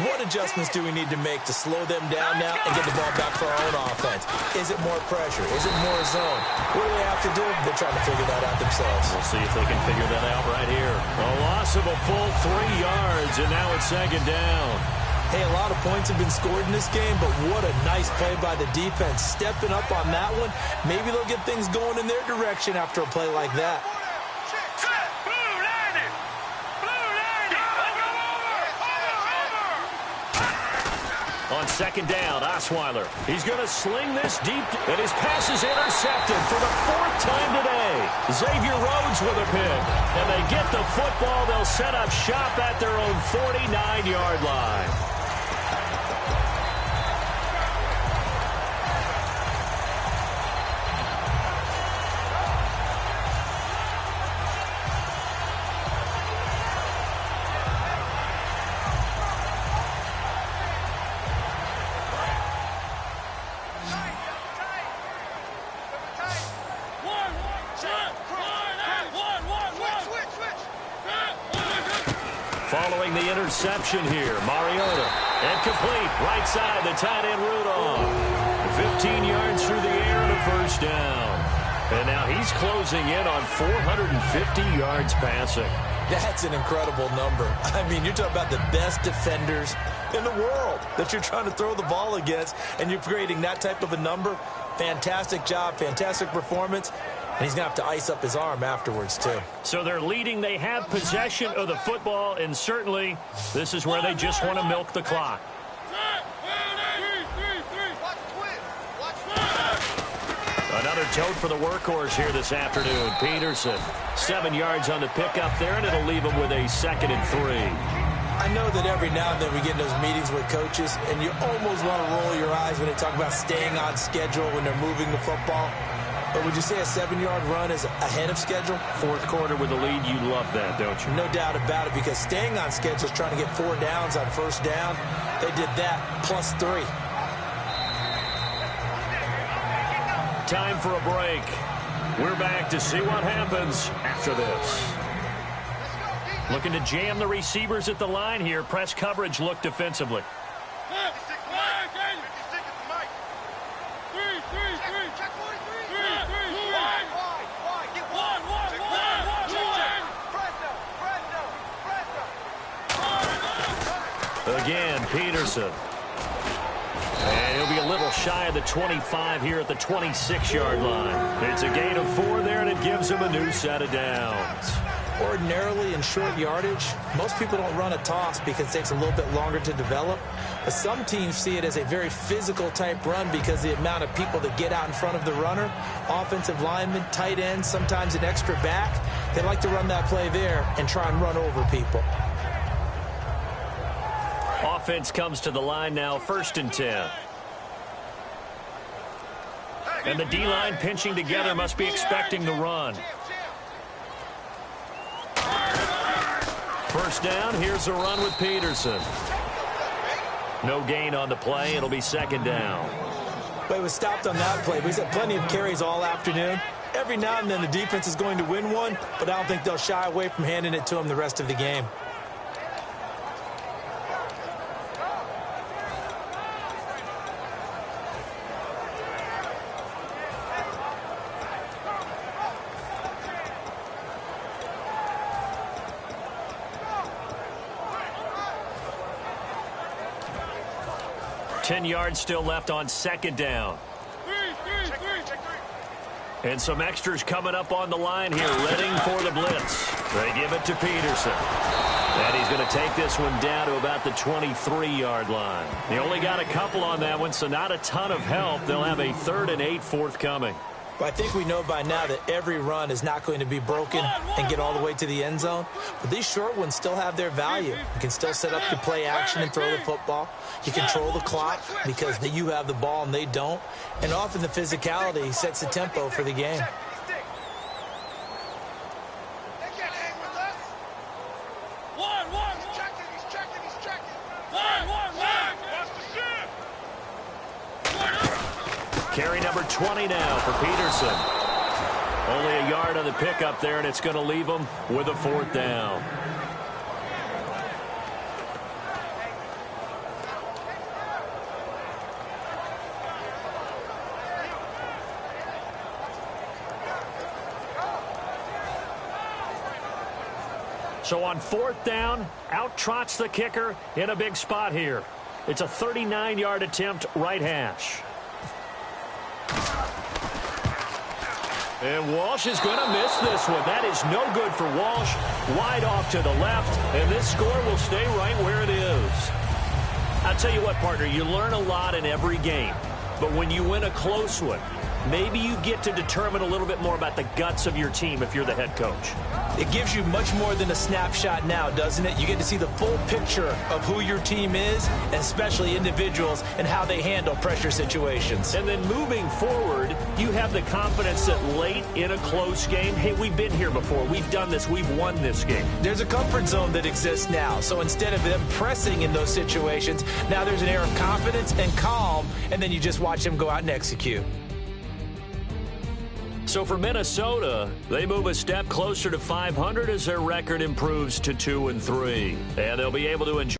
Speaker 3: What adjustments do we need to make to slow them down now and get the ball back for our own offense? Is it more pressure? Is it more zone? What do they have to do? They're trying to figure that out themselves.
Speaker 2: We'll see if they can figure that out right here. A loss of a full 3 yards, and now it's second down.
Speaker 3: Hey, a lot of points have been scored in this game, but what a nice play by the defense. Stepping up on that one, maybe they'll get things going in their direction after a play like that.
Speaker 2: On second down, Osweiler. He's going to sling this deep, and his pass is intercepted for the 4th time today. Xavier Rhodes with a pick. And they get the football. They'll set up shop at their own 49-yard line. Following the interception here, Mariota. And complete, right side, the tight end Rudolph. 15 yards through the air and a first down. And now he's closing in on 450 yards passing.
Speaker 3: That's an incredible number. I mean, you're talking about the best defenders in the world that you're trying to throw the ball against, and you're creating that type of a number. Fantastic job, fantastic performance. And he's going to have to ice up his arm afterwards, too.
Speaker 2: So they're leading. They have possession of the football, and certainly this is where they just want to milk the clock. Another tote for the workhorse here this afternoon. Peterson, 7 yards on the pickup there, and it'll leave him with a 2nd and 3.
Speaker 3: I know that every now and then we get in those meetings with coaches, and you almost want to roll your eyes when they talk about staying on schedule when they're moving the football. But would you say a 7-yard run is ahead of schedule?
Speaker 2: Fourth quarter with a lead, you love that, don't you?
Speaker 3: No doubt about it, because staying on schedule is trying to get 4 downs on first down. They did that, plus 3.
Speaker 2: Time for a break. We're back to see what happens after this. Looking to jam the receivers at the line here. Press coverage look defensively. Again, Peterson. And he'll be a little shy of the 25 here at the 26-yard line. It's a gain of 4 there, and it gives him a new set of downs.
Speaker 3: Ordinarily in short yardage, most people don't run a toss because it takes a little bit longer to develop. But some teams see it as a very physical type run because the amount of people that get out in front of the runner, offensive linemen, tight ends, sometimes an extra back, they like to run that play there and try and run over people.
Speaker 2: Offense comes to the line now, 1st and 10. And the D-line pinching together must be expecting the run. First down, here's a run with Peterson. No gain on the play, it'll be 2nd down.
Speaker 3: But he was stopped on that play. He's had plenty of carries all afternoon. Every now and then the defense is going to win one, but I don't think they'll shy away from handing it to him the rest of the game. $10 yards still left on 2nd down.
Speaker 2: And some extras coming up on the line here, readying for the blitz. They give it to Peterson. And he's going to take this one down to about the 23-yard line. He only got a couple on that one, so not a ton of help. They'll have a 3rd and 8 forthcoming.
Speaker 3: Well, I think we know by now that every run is not going to be broken and get all the way to the end zone. But these short ones still have their value. You can still set up your play action and throw the football. You control the clock because you have the ball and they don't. And often the physicality sets the tempo for the game.
Speaker 2: Carry number 20 now for Peterson. Only a yard on the pickup there, and it's going to leave him with a 4th down. So on 4th down, out trots the kicker in a big spot here. It's a 39-yard attempt, right hash. And Walsh is going to miss this one. That is no good for Walsh. Wide off to the left, and this score will stay right where it is. I'll tell you what, partner, you learn a lot in every game. But when you win a close one, maybe you get to determine a little bit more about the guts of your team if you're the head coach.
Speaker 3: It gives you much more than a snapshot now, doesn't it? You get to see the full picture of who your team is, and especially individuals, and how they handle pressure situations.
Speaker 2: And then moving forward, you have the confidence that late in a close game, hey, we've been here before. We've done this. We've won this game.
Speaker 3: There's a comfort zone that exists now. So instead of them pressing in those situations, now there's an air of confidence and calm, and then you just watch them go out and execute.
Speaker 2: So for Minnesota, they move a step closer to 500 as their record improves to 2-3. And they'll be able to enjoy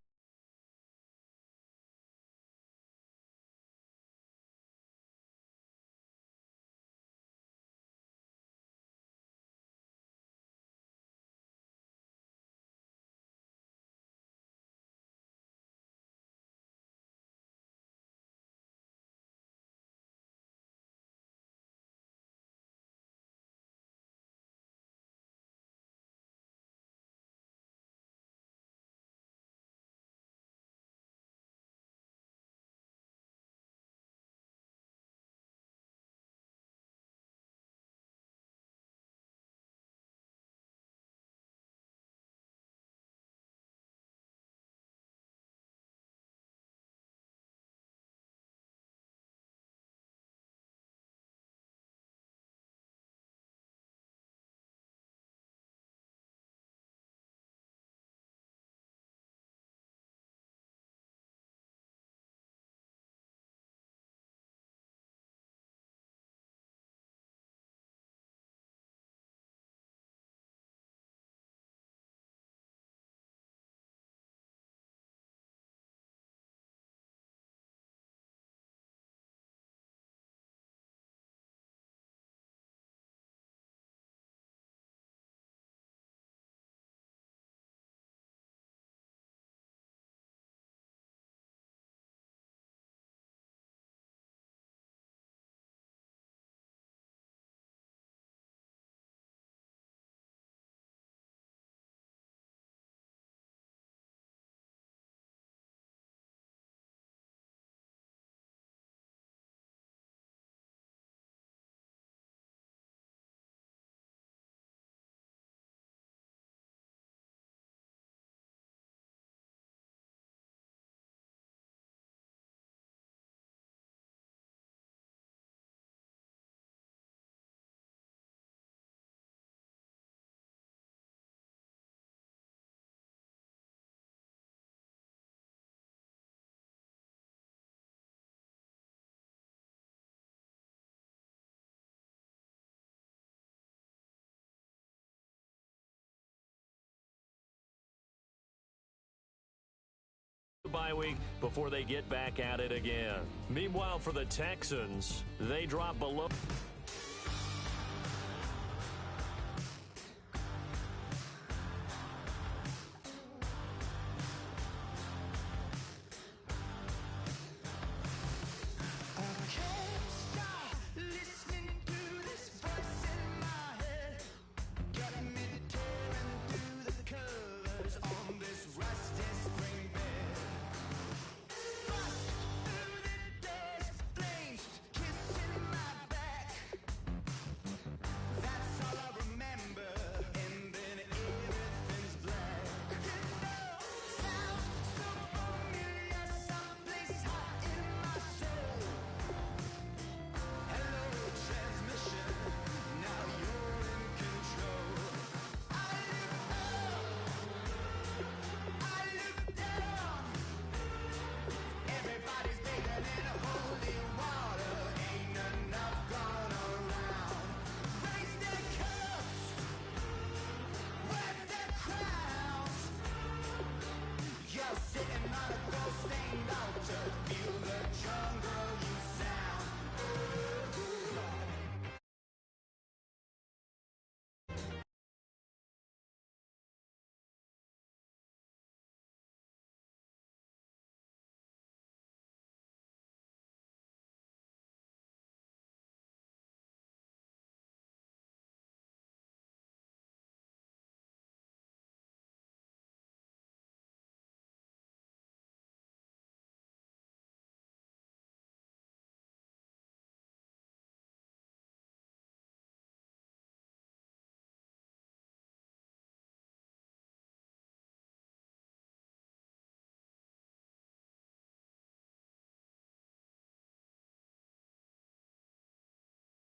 Speaker 2: the bye week before they get back at it again. Meanwhile, for the Texans, they drop below.